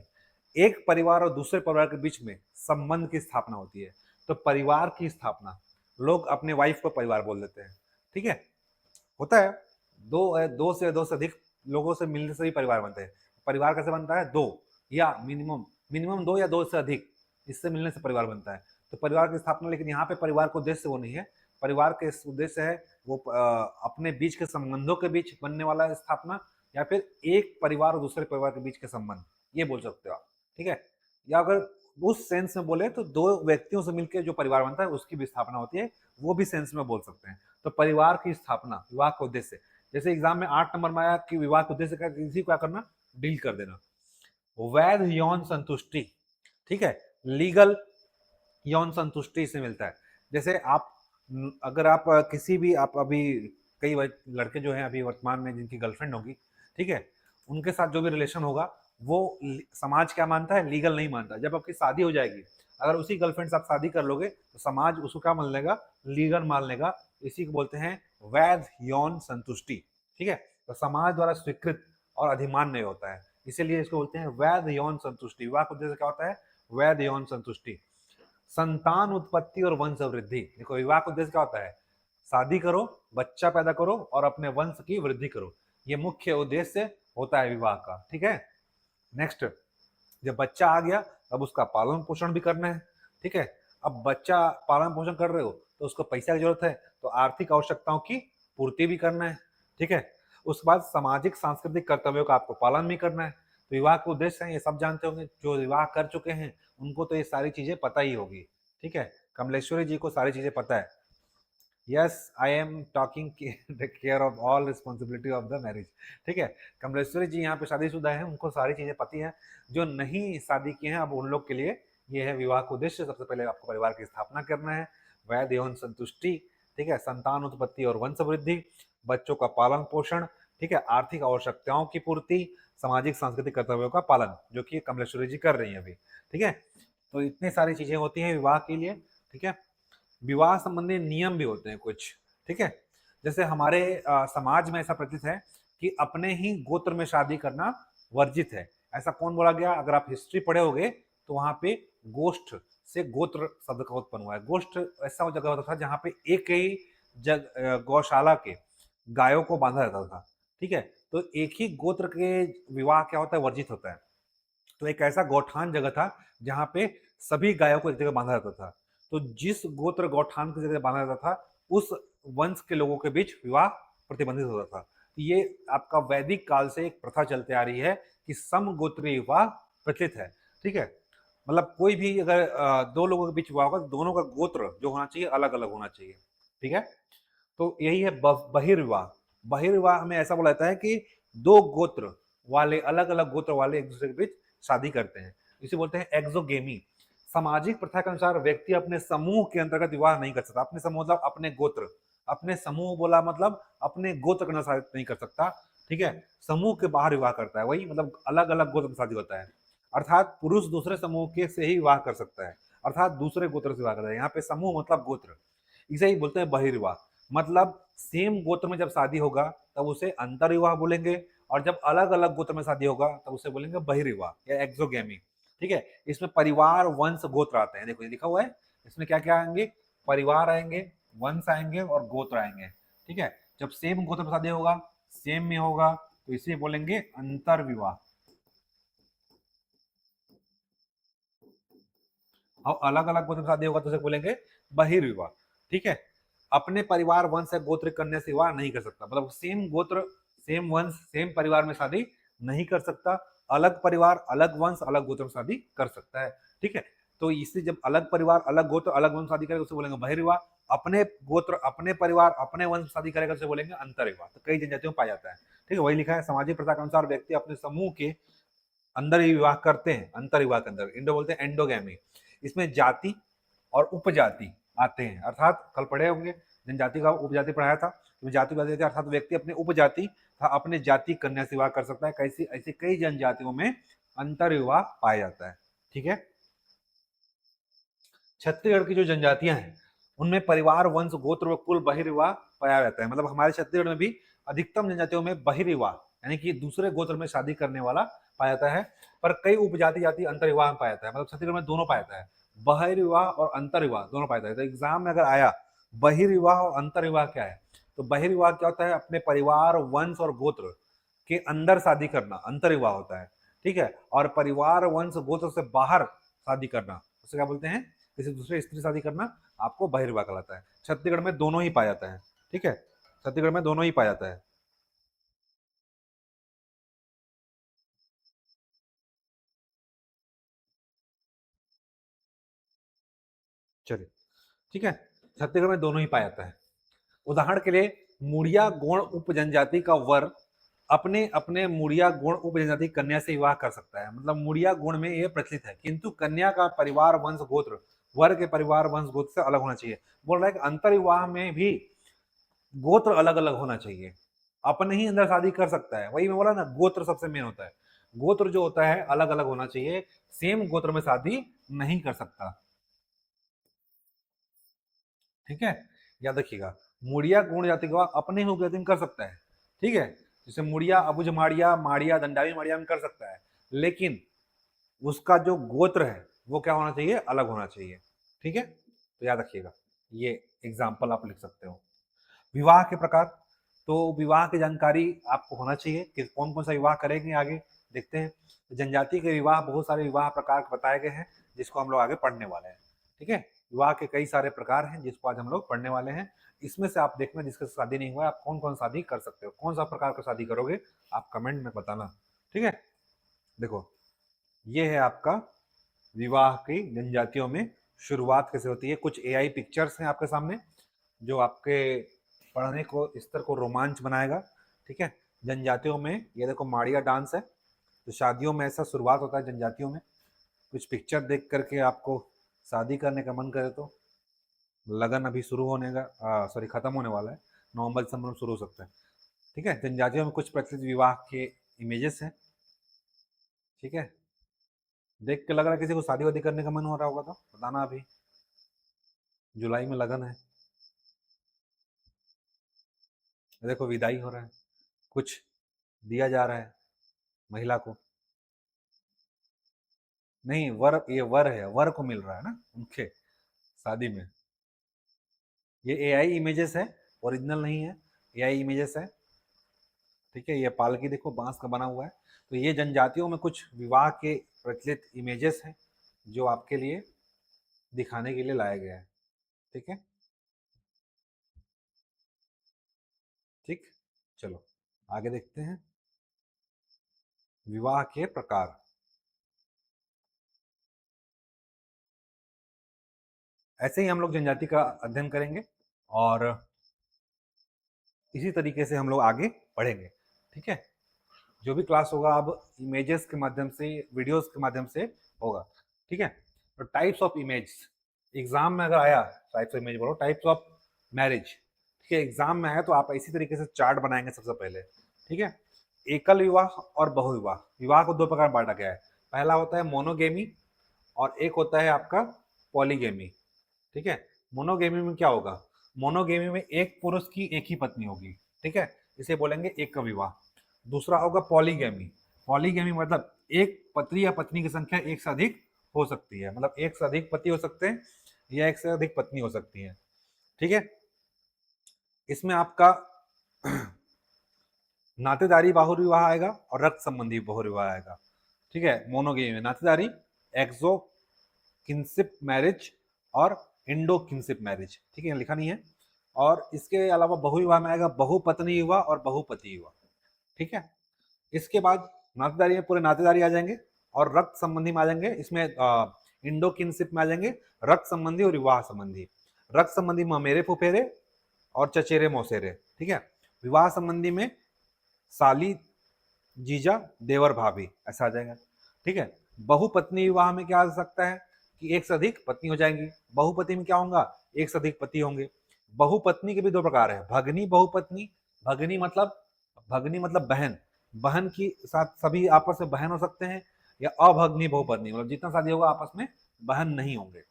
[SPEAKER 1] एक परिवार और दूसरे परिवार के बीच में संबंध की स्थापना होती है। तो परिवार की स्थापना, लोग अपने वाइफ को परिवार बोल देते हैं, ठीक है। होता है दो से अधिक लोगों से मिलने से ही परिवार बनते हैं। परिवार कैसे बनता है, दो या मिनिमम मिनिमम दो या दो से अधिक, इससे मिलने से परिवार बनता है। तो परिवार की स्थापना, लेकिन यहाँ पे परिवार का उद्देश्य वो नहीं है। परिवार के उद्देश्य है वो अपने बीच के संबंधों के बीच बनने वाला स्थापना, या फिर एक परिवार और दूसरे परिवार के बीच के संबंध, ये बोल सकते हो आप, ठीक है। या अगर उस सेंस में बोले तो दो व्यक्तियों से मिलकर जो परिवार बनता है उसकी भी स्थापना होती है, वो भी सेंस में बोल सकते हैं। तो परिवार की स्थापना विवाह का उद्देश्य, जैसे एग्जाम में 8 नंबर में आया कि विवाह का उद्देश्य क्या, किसी को क्या करना, डील कर देना। वैध यौन संतुष्टि, ठीक है, लीगल यौन संतुष्टि से मिलता है। जैसे आप अगर आप किसी भी आप अभी कई लड़के जो हैं अभी वर्तमान में जिनकी गर्लफ्रेंड होगी, ठीक है, उनके साथ जो भी रिलेशन होगा वो समाज क्या मानता है, लीगल नहीं मानता। जब आपकी शादी हो जाएगी, अगर उसी गर्लफ्रेंड से आप शादी कर लोगे तो समाज उसको क्या मान लेगा, लीगल मान लेगा। इसी को बोलते हैं वैध यौन संतुष्टि, ठीक है। तो समाज द्वारा स्वीकृत और अधिमान्य होता है, इसीलिए इसको बोलते हैं वैध यौन संतुष्टि। विवाह का उद्देश्य क्या होता है, वैध यौन संतुष्टि। संतान उत्पत्ति और वंश वृद्धि, देखो विवाह का उद्देश्य क्या होता है, शादी करो, बच्चा पैदा करो और अपने वंश की वृद्धि करो, ये मुख्य उद्देश्य होता है विवाह का, ठीक है। नेक्स्ट, जब बच्चा आ गया अब उसका पालन पोषण भी करना है, ठीक है। अब बच्चा पालन पोषण कर रहे हो तो उसको पैसा की जरूरत है, तो आर्थिक आवश्यकताओं की पूर्ति भी करना है, ठीक है। उसके बाद सामाजिक सांस्कृतिक कर्तव्यों का आपको पालन भी करना है। तो विवाह के उद्देश्य हैं ये सब जानते होंगे, जो विवाह कर चुके हैं उनको तो ये सारी चीजें पता ही होगी। ठीक है, कमलेश्वरी जी को सारी चीजें पता है। Yes, I am talking care of all responsibility of the marriage. ठीक है, कमलेश्वरी जी यहाँ पे शादीशुदा हैं, उनको सारी चीजें पती हैं। जो नहीं शादी किए हैं अब उन लोग के लिए ये है विवाह का उद्देश्य। सबसे पहले आपको परिवार की स्थापना करना है, वैध यौन संतुष्टि, ठीक है, संतान उत्पत्ति और वंश वृद्धि, बच्चों का पालन पोषण, ठीक है, आर्थिक आवश्यकताओं की पूर्ति, सामाजिक सांस्कृतिक कर्तव्यों का पालन, जो कि कमलेश्वरी जी कर रही हैं अभी। ठीक है, तो इतनी सारी चीजें होती हैं विवाह के लिए। ठीक है, विवाह संबंधी नियम भी होते हैं कुछ। ठीक है, जैसे हमारे समाज में ऐसा प्रतीत है कि अपने ही गोत्र में शादी करना वर्जित है। ऐसा कौन बोला गया? अगर आप हिस्ट्री पढ़े होगे तो वहां पे गोष्ठ से गोत्र शब्द का उत्पन्न हुआ है। गोष्ठ ऐसा जगह होता था जहाँ पे एक ही गौशाला के गायों को बांधा रहता था। ठीक है, तो एक ही गोत्र के विवाह क्या होता है? वर्जित होता है। तो एक ऐसा गौठान जगह था जहाँ पे सभी गायों को एक जगह बांधा रहता था। तो जिस गोत्र गौठान की जगह बांधा रहता था उस वंश के लोगों के बीच विवाह प्रतिबंधित होता था। तो ये आपका वैदिक काल से एक प्रथा चलते आ रही है कि समगोत्रीय विवाह प्रचलित है। ठीक है, मतलब कोई भी अगर दो लोगों के बीच विवाह होगा तो दोनों का गोत्र जो होना चाहिए अलग अलग होना चाहिए। ठीक है, तो यही है बहिर्विवाह। बहिर्विवाह में ऐसा बोला जाता है कि दो गोत्र वाले, अलग अलग गोत्र वाले एक दूसरे के बीच शादी करते हैं, इसे बोलते हैं एक्सोगेमी। सामाजिक प्रथा के अनुसार व्यक्ति अपने समूह के अंतर्गत विवाह नहीं कर सकता। अपने समूह मतलब अपने गोत्र, अपने समूह बोला मतलब अपने गोत्र के अनुसार नहीं कर सकता। ठीक है, समूह के बाहर विवाह करता है, वही मतलब अलग अलग गोत्र में शादी होता है। अर्थात पुरुष दूसरे समूह के से ही विवाह कर सकता है, अर्थात दूसरे गोत्र से विवाह करता है। यहाँ पे समूह मतलब गोत्र, इसे ही बोलते हैं बहिर्विवाह। मतलब सेम गोत्र में जब शादी होगा तब उसे अंतर विवाह बोलेंगे, और जब अलग अलग गोत्र में शादी होगा तब उसे बोलेंगे बहिर्विवाह या एक्सोगेमी। ठीक है, इसमें परिवार वंश गोत्र आते हैं। देखो ये लिखा हुआ है, इसमें क्या क्या आएंगे? परिवार आएंगे, वंश आएंगे और गोत्र आएंगे। ठीक है, जब सेम गोत्र में शादी होगा, सेम में होगा, तो इसे बोलेंगे अंतर विवाह। और अलग अलग गोत्र में शादी होगा तो उसे बोलेंगे बहिर्विवाह। ठीक है, अपने परिवार वंश या गोत्र कन्या से विवाह नहीं कर सकता, मतलब सेम गोत्र, सेम वंश, सेम परिवार में शादी नहीं कर सकता। अलग परिवार, अलग वंश, अलग गोत्र में शादी कर सकता है। ठीक है, तो इससे जब अलग परिवार, अलग गोत्र, अलग वंश शादी करेगा उसे बोलेंगे बहिर्विवाह। अपने गोत्र, अपने परिवार, अपने वंश शादी करेगा उसे बोलेंगे अंतर्विवाह। तो कई जनजातियों में पाया जाता है। ठीक है, वही लिखा है, सामाजिक प्रथा के अनुसार व्यक्ति अपने समूह के अंदर ही विवाह करते हैं, अंतर विवाह के अंदर, इंडो बोलते हैं एंडोगैमी। इसमें जाति और उपजाति आते हैं, अर्थात कल पढ़े होंगे जनजाति का उपजाति पढ़ाया था, तो जाति उपजाति अर्थात व्यक्ति अपने उपजाति तथा अपने जाति कन्या से विवाह कर सकता है। कैसी ऐसी कई जनजातियों में अंतर विवाह पाया जाता है। ठीक है, छत्तीसगढ़ की जो जनजातियां हैं उनमें परिवार वंश गोत्र व कुल बहिर्विवाह पाया जाता है। मतलब हमारे छत्तीसगढ़ में भी अधिकतम जनजातियों में बहिर्विवाह यानी कि दूसरे गोत्र में शादी करने वाला पाया जाता है, पर कई उपजाति जाति अंतर्विवाह में पाया जाता है। मतलब छत्तीसगढ़ में दोनों पाया जाता है, बहिर्विवाह और अंतर्विवाह दोनों पाया जाता है। तो एग्जाम में अगर आया बहिर्विवाह और अंतर्विवाह क्या है, तो बहिर्विवाह क्या होता है? अपने परिवार वंश और गोत्र के अंदर शादी करना अंतर्विवाह होता है। ठीक है, और परिवार वंश गोत्र से बाहर शादी करना उसे क्या बोलते हैं? किसी दूसरे स्त्री शादी करना आपको बहिर्विवाह कहलाता है। छत्तीसगढ़ में दोनों ही पाया जाता है। ठीक है, छत्तीसगढ़ में दोनों ही पाया जाता है। चलिए, ठीक है, छत्तीसगढ़ में दोनों ही पाया जाता है। उदाहरण के लिए मुड़िया गौण उप जनजाति का वर अपने अपने मुड़िया गौण उप जनजाति कन्या से विवाह कर सकता है। मतलब मुड़िया गुण में यह प्रचलित है, किंतु कन्या का परिवार वंश गोत्र वर के परिवार वंश गोत्र से अलग होना चाहिए। बोल रहा है कि अंतर विवाह में भी गोत्र अलग अलग होना चाहिए। अपने ही अंदर शादी कर सकता है, वही मैं बोला ना, गोत्र सबसे मेन होता है। गोत्र जो होता है अलग अलग होना चाहिए, सेम गोत्र में शादी नहीं कर सकता। ठीक है, याद रखिएगा, मुड़िया गुण जाति का अपने ही उपजाति में कर सकता है। ठीक है, जैसे मुड़िया अबुझ माड़िया माड़िया दंडावी माड़िया में कर सकता है, लेकिन उसका जो गोत्र है वो क्या होना चाहिए? अलग होना चाहिए। ठीक है, तो याद रखिएगा, ये एग्जाम्पल आप लिख सकते हो। विवाह के प्रकार, तो विवाह की जानकारी आपको होना चाहिए कि कौन कौन सा विवाह करेंगे, आगे देखते हैं। जनजाति के विवाह, बहुत सारे विवाह प्रकार बताए गए हैं जिसको हम लोग आगे पढ़ने वाले हैं। ठीक है, विवाह के कई सारे प्रकार हैं जिसको आज हम लोग पढ़ने वाले हैं। इसमें से आप देखना जिसका शादी नहीं हुआ है आप कौन कौन शादी कर सकते हो, कौन सा प्रकार का शादी करोगे आप कमेंट में बताना। ठीक है, देखो, ये है आपका विवाह की जनजातियों में शुरुआत कैसे होती है। कुछ एआई पिक्चर्स हैं आपके सामने जो आपके पढ़ने को स्तर को रोमांच बनाएगा। ठीक है, जनजातियों में ये देखो माड़िया डांस है, तो शादियों में ऐसा शुरुआत होता है जनजातियों में। कुछ पिक्चर देख करके आपको शादी करने का मन करे तो लगन अभी शुरू होने का सॉरी खत्म होने वाला है, नवंबर दिसंबर में शुरू हो सकता है। ठीक है, जनजातियों में कुछ प्रचलित विवाह के इमेजेस हैं। ठीक है, देख के लग रहा है किसी को शादी वादी करने का मन हो रहा होगा तो बताना। अभी जुलाई में लगन है, देखो विदाई हो रहा है, कुछ दिया जा रहा है महिला को। नहीं, वर, ये वर है, वर को मिल रहा है ना उनके शादी में। ये एआई इमेजेस है, ओरिजिनल नहीं है, एआई इमेजेस है। ठीक है, ये पालकी देखो बांस का बना हुआ है। तो ये जनजातियों में कुछ विवाह के प्रचलित इमेजेस हैं जो आपके लिए दिखाने के लिए लाया गया है। ठीक है, ठीक, चलो आगे देखते हैं। विवाह के प्रकार, ऐसे ही हम लोग जनजाति का अध्ययन करेंगे और इसी तरीके से हम लोग आगे बढ़ेंगे। ठीक है, जो भी क्लास होगा अब इमेजेस के माध्यम से, वीडियोस के माध्यम से होगा। ठीक है, तो टाइप्स ऑफ इमेज, एग्जाम में अगर आया टाइप्स ऑफ इमेज बोलो, टाइप्स ऑफ मैरिज। ठीक है, एग्जाम में आया तो आप इसी तरीके से चार्ट बनाएंगे सबसे पहले। ठीक है, एकल विवाह और बहुविवाह, विवाह को दो प्रकार बांटा गया है। पहला होता है मोनोगेमी और एक होता है आपका पॉलीगेमी। ठीक है, मोनोगेमी में क्या होगा, मोनोगेमी में एक पुरुष की एक ही पत्नी होगी। ठीक है, इसे बोलेंगे एक विवाह। दूसरा होगा पॉलीगेमी, पॉलीगेमी मतलब एक पति या पत्नी की संख्या एक से अधिक हो सकती है, मतलब एक से अधिक पति हो सकते हैं या एक से अधिक पत्नी हो सकती है। ठीक है, इसमें आपका नातेदारी बहुविवाह आएगा और रक्त संबंधी बहुविवाह आएगा। ठीक है, मोनोगेमी में नातेदारी, एक्सो किनशिप मैरिज और इंडो किनशिप मैरिज। ठीक है, लिखा नहीं है। और इसके अलावा बहुविवाह में आएगा बहुपत्नी विवाह और बहुपति विवाह। ठीक है, इसके बाद नातेदारी में पूरे नातेदारी आ जाएंगे और रक्त संबंधी में आ जाएंगे। इसमें इंडो किनशिप में आ जाएंगे रक्त संबंधी और विवाह संबंधी। रक्त संबंधी में मेरे फुफेरे और चचेरे मौसेरे। ठीक है, विवाह संबंधी में साली, जीजा, देवर, भाभी, ऐसा आ जाएगा। ठीक है, बहुपत्नी विवाह में क्या आ सकता है कि एक से अधिक पत्नी हो जाएंगी। बहुपति में क्या होगा, एक से अधिक पति होंगे। बहुपत्नी के भी दो प्रकार है, भगनी बहुपत्नी, भगनी मतलब, भगनी मतलब बहन, बहन की साथ सभी आपस में बहन हो सकते हैं, या अभगनी बहुपत्नी मतलब जितना शादी होगा आपस में बहन नहीं होंगे।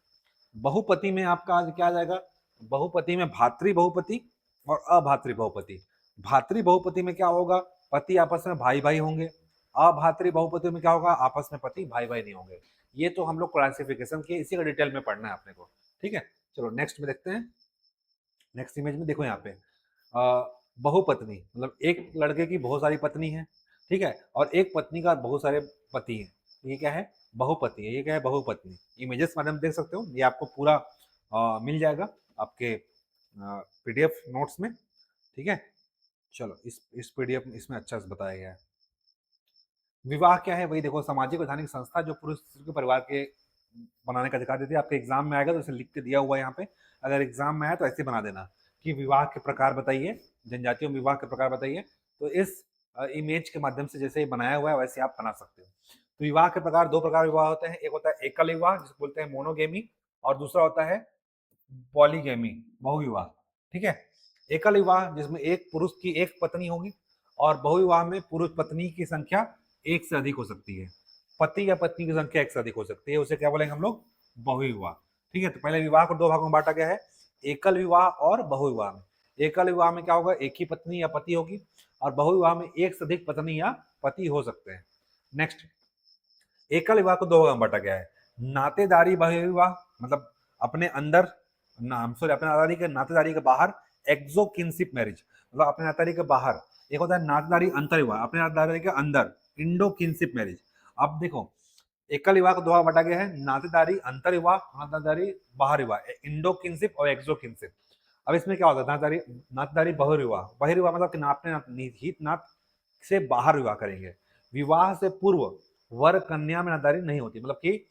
[SPEAKER 1] बहुपति में आपका आज क्या आ जाएगा, बहुपति में भातृ बहुपति और अभातृ बहुपति। भातृ बहुपति में क्या होगा, पति आपस में भाई भाई होंगे। अभातृ बहुपति में क्या होगा, आपस में पति भाई भाई नहीं होंगे। ये तो हम लोग क्लासिफिकेशन के इसी का डिटेल में पढ़ना है अपने को। ठीक है, चलो नेक्स्ट में देखते हैं। नेक्स्ट इमेज में देखो यहाँ पे बहुपत्नी मतलब एक लड़के की बहुत सारी पत्नी है। ठीक है, और एक पत्नी का बहुत सारे पति हैं, ये क्या है, बहुपति है। ये क्या है, बहुपत्नी। इमेजेस माध्यम देख सकते हो, ये आपको पूरा मिल जाएगा आपके पीडीएफ नोट्स में। ठीक है, चलो इस पीडीएफ में इसमें अच्छा से बताया गया है। विवाह क्या है, वही देखो, सामाजिक और धार्मिक संस्था जो पुरुष के परिवार के बनाने का अधिकार देती है। आपके एग्जाम में आएगा तो इसे लिख के दिया हुआ है यहाँ पे, अगर एग्जाम में आया तो ऐसे बना देना कि विवाह के प्रकार बताइए, जनजातियों में विवाह के प्रकार बताइए। तो इस इमेज के माध्यम से जैसे बनाया हुआ है वैसे आप बना सकते हो। तो विवाह के प्रकार, दो प्रकार विवाह होते हैं, एक होता है एकल विवाह जिसको बोलते हैं मोनोगेमी, और दूसरा होता है पॉलीगेमी, बहुविवाह। ठीक है, एकल विवाह जिसमें एक पुरुष की एक पत्नी होगी, और बहुविवाह में पुरुष पत्नी की संख्या एक से अधिक हो सकती है, पति या पत्नी की संख्या एक से अधिक हो सकती है, उसे क्या बोलेंगे हम लोग, बहुविवाह। ठीक है, तो पहले विवाह को दो भागों में बांटा गया है, एकल विवाह और बहुविवाह में। एकल विवाह में क्या होगा, एक ही पत्नी या पति होगी, और बहुविवाह में एक से अधिक पत्नी या पति हो सकते हैं। नेक्स्ट, एकल विवाह को दो भागों में बांटा गया है, नातेदारी बहुविवाह मतलब अपने अंदर, सॉरी अपने नातेदारी के, नातेदारी के बाहर एक्सो किनशिप मैरिज मतलब अपने नातेदारी के बाहर। एक होता है नातेदारी अंतर विवाह, अपने नातेदारी के अंदर इंडो किनशिप मैरिज। अब देखो, एकल विवाह को दो भाग बांटा गया है, नातेदारी अंतर विवाह, नातेदारी बाहर विवाह, इंडो किनशिप और एक्सो किनशिप। अब इसमें क्या होता है, नातेदारी, नातेदारी बहुविवाह, बहिर्विवाह मतलब कि अपने हित नात से बाहर विवाह करेंगे। विवाह से पूर्व वर कन्या में नातदारी नहीं होती, मतलब कि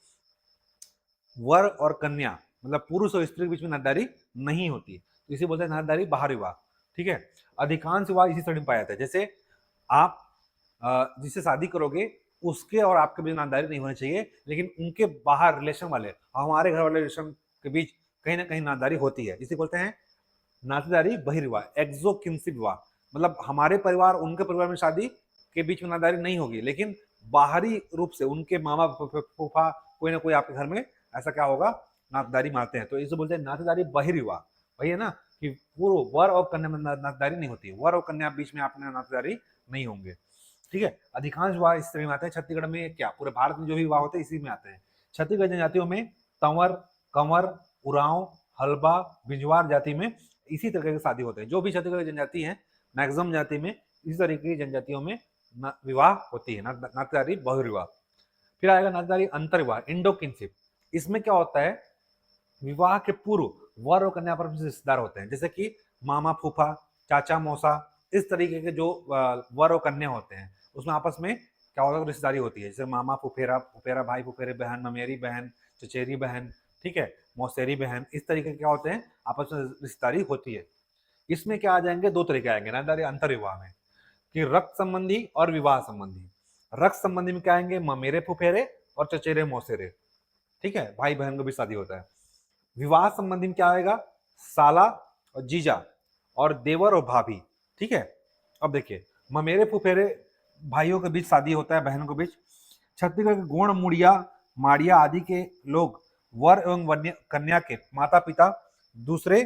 [SPEAKER 1] वर और कन्या मतलब पुरुष और स्त्री के बीच में नातदारी नहीं होती, तो इसे बोलते हैं नातदारी बाहर विवाह। ठीक है, अधिकांश विवाह इसी श्रेणी में पाया जाता है। जैसे आप जिससे शादी करोगे उसके और आपके बीच नातदारी नहीं होनी चाहिए, लेकिन उनके बाहर रिलेशन वाले हमारे घर वाले रिलेशन के बीच कहीं ना कहीं नातदारी होती है, इसे बोलते हैं नातेदारी बहिर्विवाह, एक्सोकिन्सिव विवाह। मतलब हमारे परिवार उनके परिवार में शादी के बीच में नातेदारी नहीं होगी, लेकिन बाहरी रूप से उनके मामा फूफा कोई ना कोई आपके घर में ऐसा क्या होगा, नातेदारी मारते हैं, तो इसे बोलते हैं नातेदारी बहिर्विवाह। वही है ना कि पूर्व वर और कन्या में नातेदारी नहीं होती, वर और कन्या बीच में आपने नातेदारी नहीं होंगे। ठीक है, अधिकांश विवाह इस तरह में आते हैं। छत्तीसगढ़ में क्या पूरे भारत में जो भी विवाह होते हैं इसी में आते हैं। छत्तीसगढ़ जनजातियों में तंवर, कंवर, उरांव, हलबा, बिजवार जाति में इसी तरह की शादी होते हैं। जो भी छत्तीसगढ़ की जनजाति है मैक्सिमम जाति में इसी तरीके की जनजातियों में विवाह होती है, नातेदारी बहिर्विवाह। फिर आएगा नातेदारी अंतर विवाह, इंडोकिनशिप। इसमें क्या होता है, विवाह के पूर्व वर और कन्या पर रिश्तेदार होते हैं, जैसे कि मामा फूफा, चाचा मौसा, इस तरीके के जो वर और कन्या होते हैं उसमें आपस में क्या होता है, रिश्तेदारी होती है। जैसे मामा फुफेरा, फुफेरा भाई, फुफेरे बहन, ममेरी बहन, चचेरी बहन, ठीक है, मौसेरी बहन, इस तरीके के क्या होते हैं, आपस में रिश्तेदारी होती है। इसमें क्या आ जाएंगे, दो तरीके आएंगे नातेदारी अंतर विवाह में, कि रक्त संबंधी और विवाह संबंधी। रक्त संबंधी में क्या आएंगे, ममेरे फुफेरे और चचेरे मौसेरे, ठीक है, भाई बहन को भी शादी होता है। विवाह संबंधी में क्या आएगा, साला और जीजा और देवर और भाभी। ठीक है, अब देखिए ममेरे फुफेरे भाइयों के बीच शादी होता है, बहनों के बीच। छत्तीसगढ़ के गोण, मुड़िया, माड़िया आदि के लोग वर एवं कन्या के माता पिता दूसरे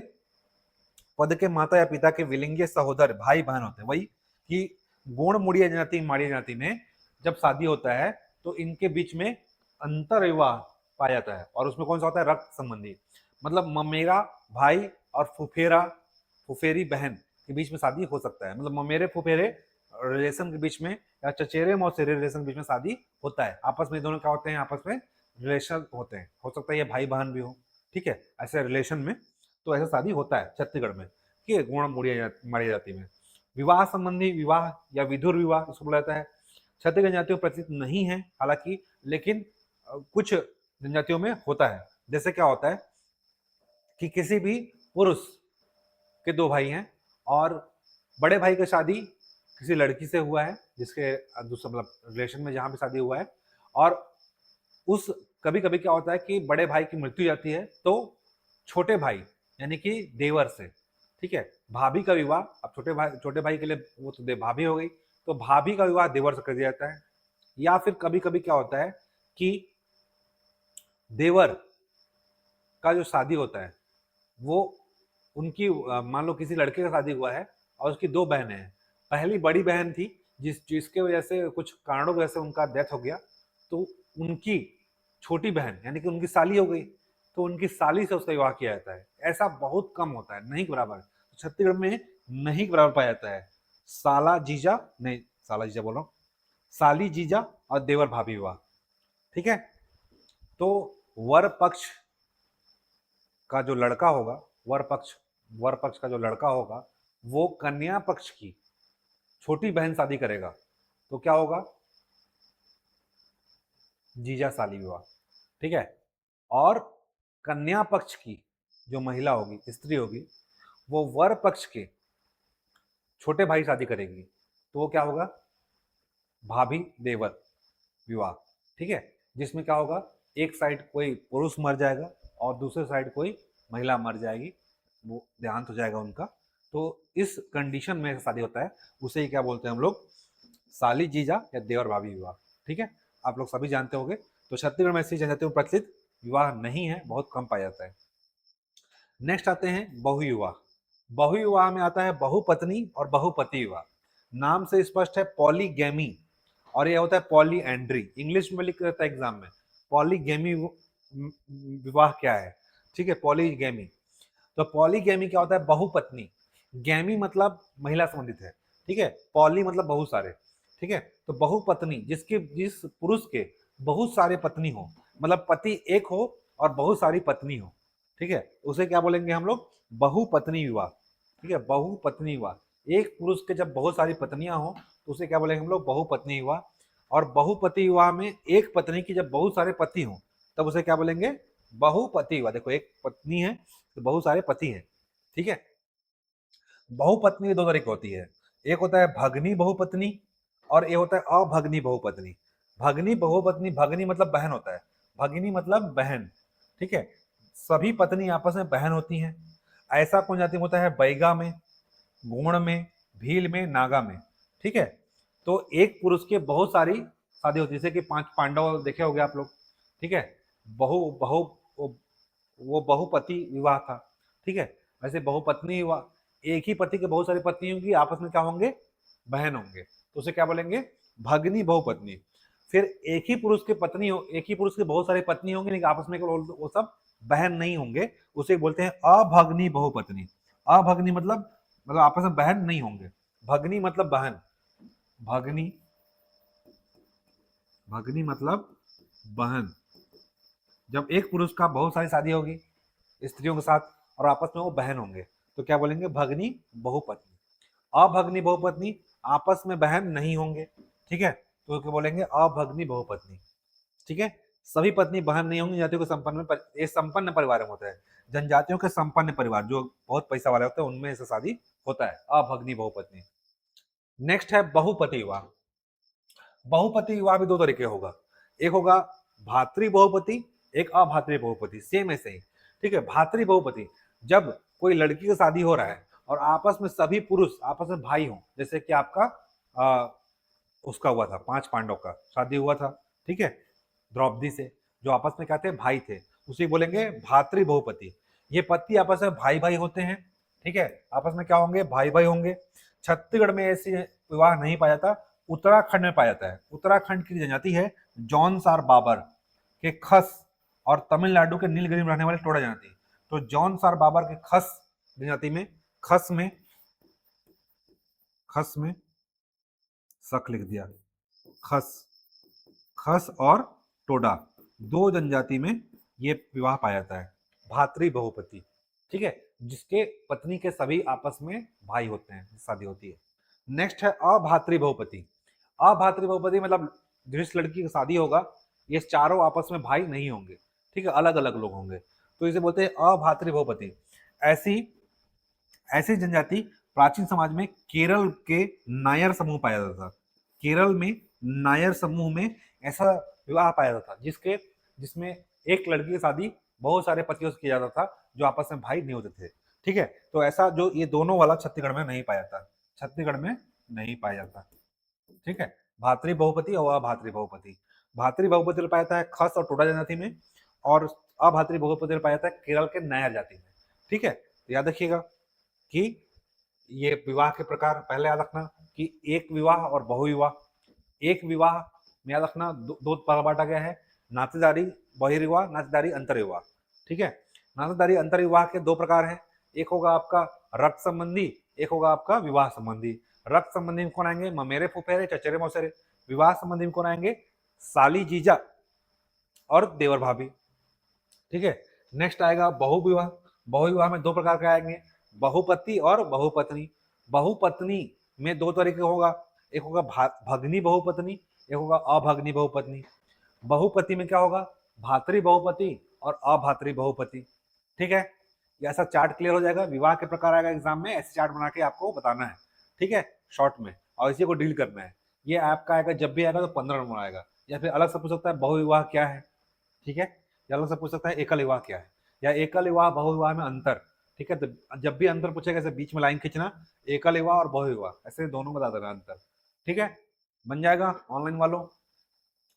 [SPEAKER 1] पद के माता या पिता के विलिंगीय सहोदर भाई बहन होते हैं। वही कि गोण, मुड़िया जाति, माड़िया जाति में जब शादी होता है तो इनके बीच में अंतर विवाह पाया जाता है, और उसमें कौन सा होता है, रक्त संबंधी। मतलब ममेरा भाई और फुफेरा फुफेरी बहन के बीच में शादी हो सकता है, मतलब ममेरे फुफेरे रिलेशन के बीच में या चचेरे मौसेरे रिलेशन के बीच में शादी होता है। आपस में दोनों क्या होते हैं, आपस में रिलेशन होते हैं, हो सकता है ये भाई बहन भी हो, ठीक है, ऐसे रिलेशन में, तो ऐसा शादी होता है छत्तीसगढ़ में, ठीक है, गुण मुड़िया माड़ी जाति में। विवाह संबंधी विवाह या विधुर विवाह इसको बोला जाता है। छत्तीसगढ़ जनजातियों प्रचलित नहीं है हालांकि, लेकिन कुछ जनजातियों में होता है। जैसे क्या होता है कि किसी भी पुरुष के दो भाई हैं और बड़े भाई की शादी किसी लड़की से हुआ है जिसके दूसरा मतलब रिलेशन में जहाँ पे शादी हुआ है, और उस कभी कभी क्या होता है कि बड़े भाई की मृत्यु जाती है तो छोटे भाई यानी कि देवर से, ठीक है, भाभी का विवाह, अब छोटे भाई के लिए वो तो भाभी हो गई, तो भाभी का विवाह देवर से कर दिया जाता है। या फिर कभी कभी क्या होता है कि देवर का जो शादी होता है वो उनकी मान लो किसी लड़के का शादी हुआ है और उसकी दो बहनें हैं। पहली बड़ी बहन थी जिसके वजह से कुछ कारणों की वजह से उनका डेथ हो गया, तो उनकी छोटी बहन यानी कि उनकी साली हो गई, तो उनकी साली से उसका विवाह किया जाता है। ऐसा बहुत कम होता है, नहीं बराबर, छत्तीसगढ़ में नहीं बराबर पाया जाता है। साला जीजा नहीं, साला जीजा बोल रहा हूँ, साली जीजा और देवर भाभी विवाह, ठीक है। तो वर पक्ष का जो लड़का होगा, वर पक्ष का जो लड़का होगा वो कन्या पक्ष की छोटी बहन शादी करेगा, तो क्या होगा, जीजा साली विवाह, ठीक है। और कन्या पक्ष की जो महिला होगी, स्त्री होगी, वो वर पक्ष के छोटे भाई शादी करेगी, तो वो क्या होगा, भाभी देवर विवाह, ठीक है। जिसमें क्या होगा, एक साइड कोई पुरुष मर जाएगा और दूसरे साइड कोई महिला मर जाएगी, वो देहांत हो जाएगा उनका, तो इस कंडीशन में शादी होता है, उसे ही क्या बोलते हैं हम लोग, साली जीजा या देवर भाभी विवाह, ठीक है। आप लोग सभी जानते होंगे। तो छत्तीसगढ़ में ऐसी जनजातियों में प्रचलित विवाह नहीं है, बहुत कम पाया जाता है। नेक्स्ट आते हैं बहुविवाह। बहुविवाह में आता है बहुपत्नी और बहुपति विवाह। नाम से स्पष्ट है पॉलीगैमी, और यह होता है पॉलीएंड्री, इंग्लिश में लिख रहता है एग्जाम में, पॉलीगैमी विवाह क्या है, ठीक है, पॉलीगैमी। तो पॉलीगैमी क्या होता है, बहुपत्नी, गैमी मतलब महिला संबंधित है, ठीक है, पॉली मतलब बहुत सारे, ठीक है, तो बहुपत्नी जिस पुरुष के बहुत सारे पत्नी हो, मतलब पति एक हो और बहुत सारी पत्नी हो, ठीक है, उसे क्या बोलेंगे हम लोग, बहुपत्नी विवाह, ठीक है, बहुपत्नी विवाह। एक पुरुष के जब बहुत सारी पत्नियां हो तो उसे क्या बोलेंगे हम लोग, बहुपत्नी विवाह। और बहुपति विवाह में एक पत्नी की जब बहुत सारे पति हों तब उसे क्या बोलेंगे, बहुपति विवाह। देखो एक पत्नी है तो बहुत सारे पति हैं, ठीक है। बहुपत्नी दो तरह की होती है, एक होता है भगनी बहुपत्नी और एक होता है अभगनी बहुपत्नी। भगनी बहुपत्नी, भगनी मतलब बहन होता है, भगिनी मतलब बहन, ठीक है। सभी पत्नी आपस में बहन होती हैं। ऐसा कौन जाति में होता है, बैगा में, गोण में, भील में, नागा में, ठीक है। तो एक पुरुष के बहुत सारी शादी होती है, जैसे कि 5 पांडव देखे होंगे आप लोग, ठीक है। बहु बहु वो बहुपति विवाह था, ठीक है। वैसे बहुपत्नी विवाह, एक ही पति के बहुत सारी पत्नी होंगी, आपस में क्या होंगे, बहन होंगे, तो उसे क्या बोलेंगे, भगनी बहुपत्नी। फिर एक ही पुरुष के पत्नी हो, एक ही पुरुष के बहुत सारी पत्नी होंगी लेकिन आपस में वो सब बहन नहीं होंगे, उसे बोलते हैं अभगनी बहुपत्नी। अभगनी मतलब आपस में बहन नहीं होंगे, भगनी मतलब बहन, भगनी, भगनी मतलब बहन। जब एक पुरुष का बहुत सारी शादी होगी स्त्रियों के साथ और आपस में वो बहन होंगे तो क्या बोलेंगे, भगनी बहुपत्नी। अभगनी बहुपत्नी आपस में बहन नहीं होंगे, ठीक है, तो क्या बोलेंगे, अभगनी बहुपत्नी, ठीक है। सभी पत्नी बहन नहीं होंगी, जातियों के संपन्न में ये संपन्न परिवार में होता है। जनजातियों के संपन्न परिवार जो बहुत पैसा वाले होते हैं उनमें ऐसा शादी होता है, अभगनी बहुपत्नी। नेक्स्ट है बहुपति विवाह। बहुपति विवाह भी दो तरीके होगा, एक होगा भातृ बहुपति, एक अभातृ बहुपति, सेम ऐसे ही, ठीक है। भातृ बहुपति, जब कोई लड़की की शादी हो रहा है और आपस में सभी पुरुष आपस में भाई हों, जैसे कि आपका उसका हुआ था 5 पांडव का शादी हुआ था, ठीक है, द्रौपदी से, जो आपस में क्या थे, भाई थे, उसे बोलेंगे भातृ बहुपति। ये पति आपस में भाई भाई होते हैं, ठीक है, आपस में क्या होंगे, भाई भाई होंगे। छत्तीसगढ़ में ऐसी विवाह नहीं पाया जाता, उत्तराखंड में पाया जाता है। उत्तराखंड की जनजाति है जौनसार बाबर के खस और तमिलनाडु के नीलगिरी में रहने वाले टोडा जनजाति। तो जौनसार बाबर के खस जनजाति में, खस में सख लिख दिया, खस, खस और टोडा दो जनजाति में ये विवाह पाया जाता है, भातृ बहुपति, ठीक है, जिसके पत्नी के सभी आपस में भाई होते हैं, शादी होती है। नेक्स्ट है अभातृ बहुपति। अभातृ बहुपति मतलब जिस लड़की की शादी होगा ये चारों आपस में भाई नहीं होंगे, ठीक है, अलग अलग लोग होंगे, तो इसे बोलते हैं अभातृ बहुपति। ऐसी ऐसी जनजाति प्राचीन समाज में केरल के नायर समूह पाया जाता था। केरल में नायर समूह में ऐसा विवाह पाया जाता था जिसमें एक लड़की की शादी बहुत सारे पतियों से किया जाता था जो आपस में भाई नहीं होते थे, ठीक है। तो ऐसा जो ये दोनों वाला छत्तीसगढ़ में नहीं पाया जाता, छत्तीसगढ़ में नहीं पाया जाता, ठीक है। भातृ बहुपति और अभातृ बहुपति, भातृ बहुपति पाया जाता है खस और टोडा जनजाति में, और अभातृ बहुपति पाया जाता है केरल के नायर जाति में, ठीक है। तो याद रखिएगा कि ये विवाह के प्रकार पहले याद रखना कि एक विवाह और बहुविवाह। एक विवाह में याद रखना दो बांटा गया है, नातेदारी बहिर्विवाह, नातेदारी अंतर्विवाह, ठीक है। नातेदारी अंतर्विवाह के दो प्रकार हैं, एक होगा आपका रक्त संबंधी, एक होगा आपका विवाह संबंधी। रक्त संबंधी में कौन आएंगे, ममेरे फुफेरे चचेरे मौसेरे। विवाह संबंधी में कौन आएंगे, साली जीजा और देवर भाभी, ठीक है। नेक्स्ट आएगा बहुविवाह। बहुविवाह में दो प्रकार के आएंगे, बहुपति और बहुपत्नी। बहुपत्नी में दो तरीके होगा, एक होगा भगनी बहुपत्नी, एक होगा अभगनी बहुपत्नी। बहुपति में क्या होगा, भातृ बहुपति और अभातृ बहुपति, ठीक है। ये ऐसा चार्ट क्लियर हो जाएगा, विवाह के प्रकार आएगा एग्जाम में, ऐसे चार्ट बना के आपको बताना है, ठीक है, शॉर्ट में, और इसी को डील करना है। ये आपका आएगा, जब भी आएगा तो 15 नंबर आएगा, या फिर अलग से पूछ सकता है बहुविवाह क्या है, ठीक है, या अलग से पूछ सकता है एकल विवाह क्या है, या एकल विवाह बहुविवाह में अंतर, ठीक है। तो जब भी अंतर पूछेगा ऐसे बीच में लाइन खींचना, एकल विवाह और बहुविवाह ऐसे दोनों बता देना अंतर, ठीक है। बन जाएगा ऑनलाइन वालों,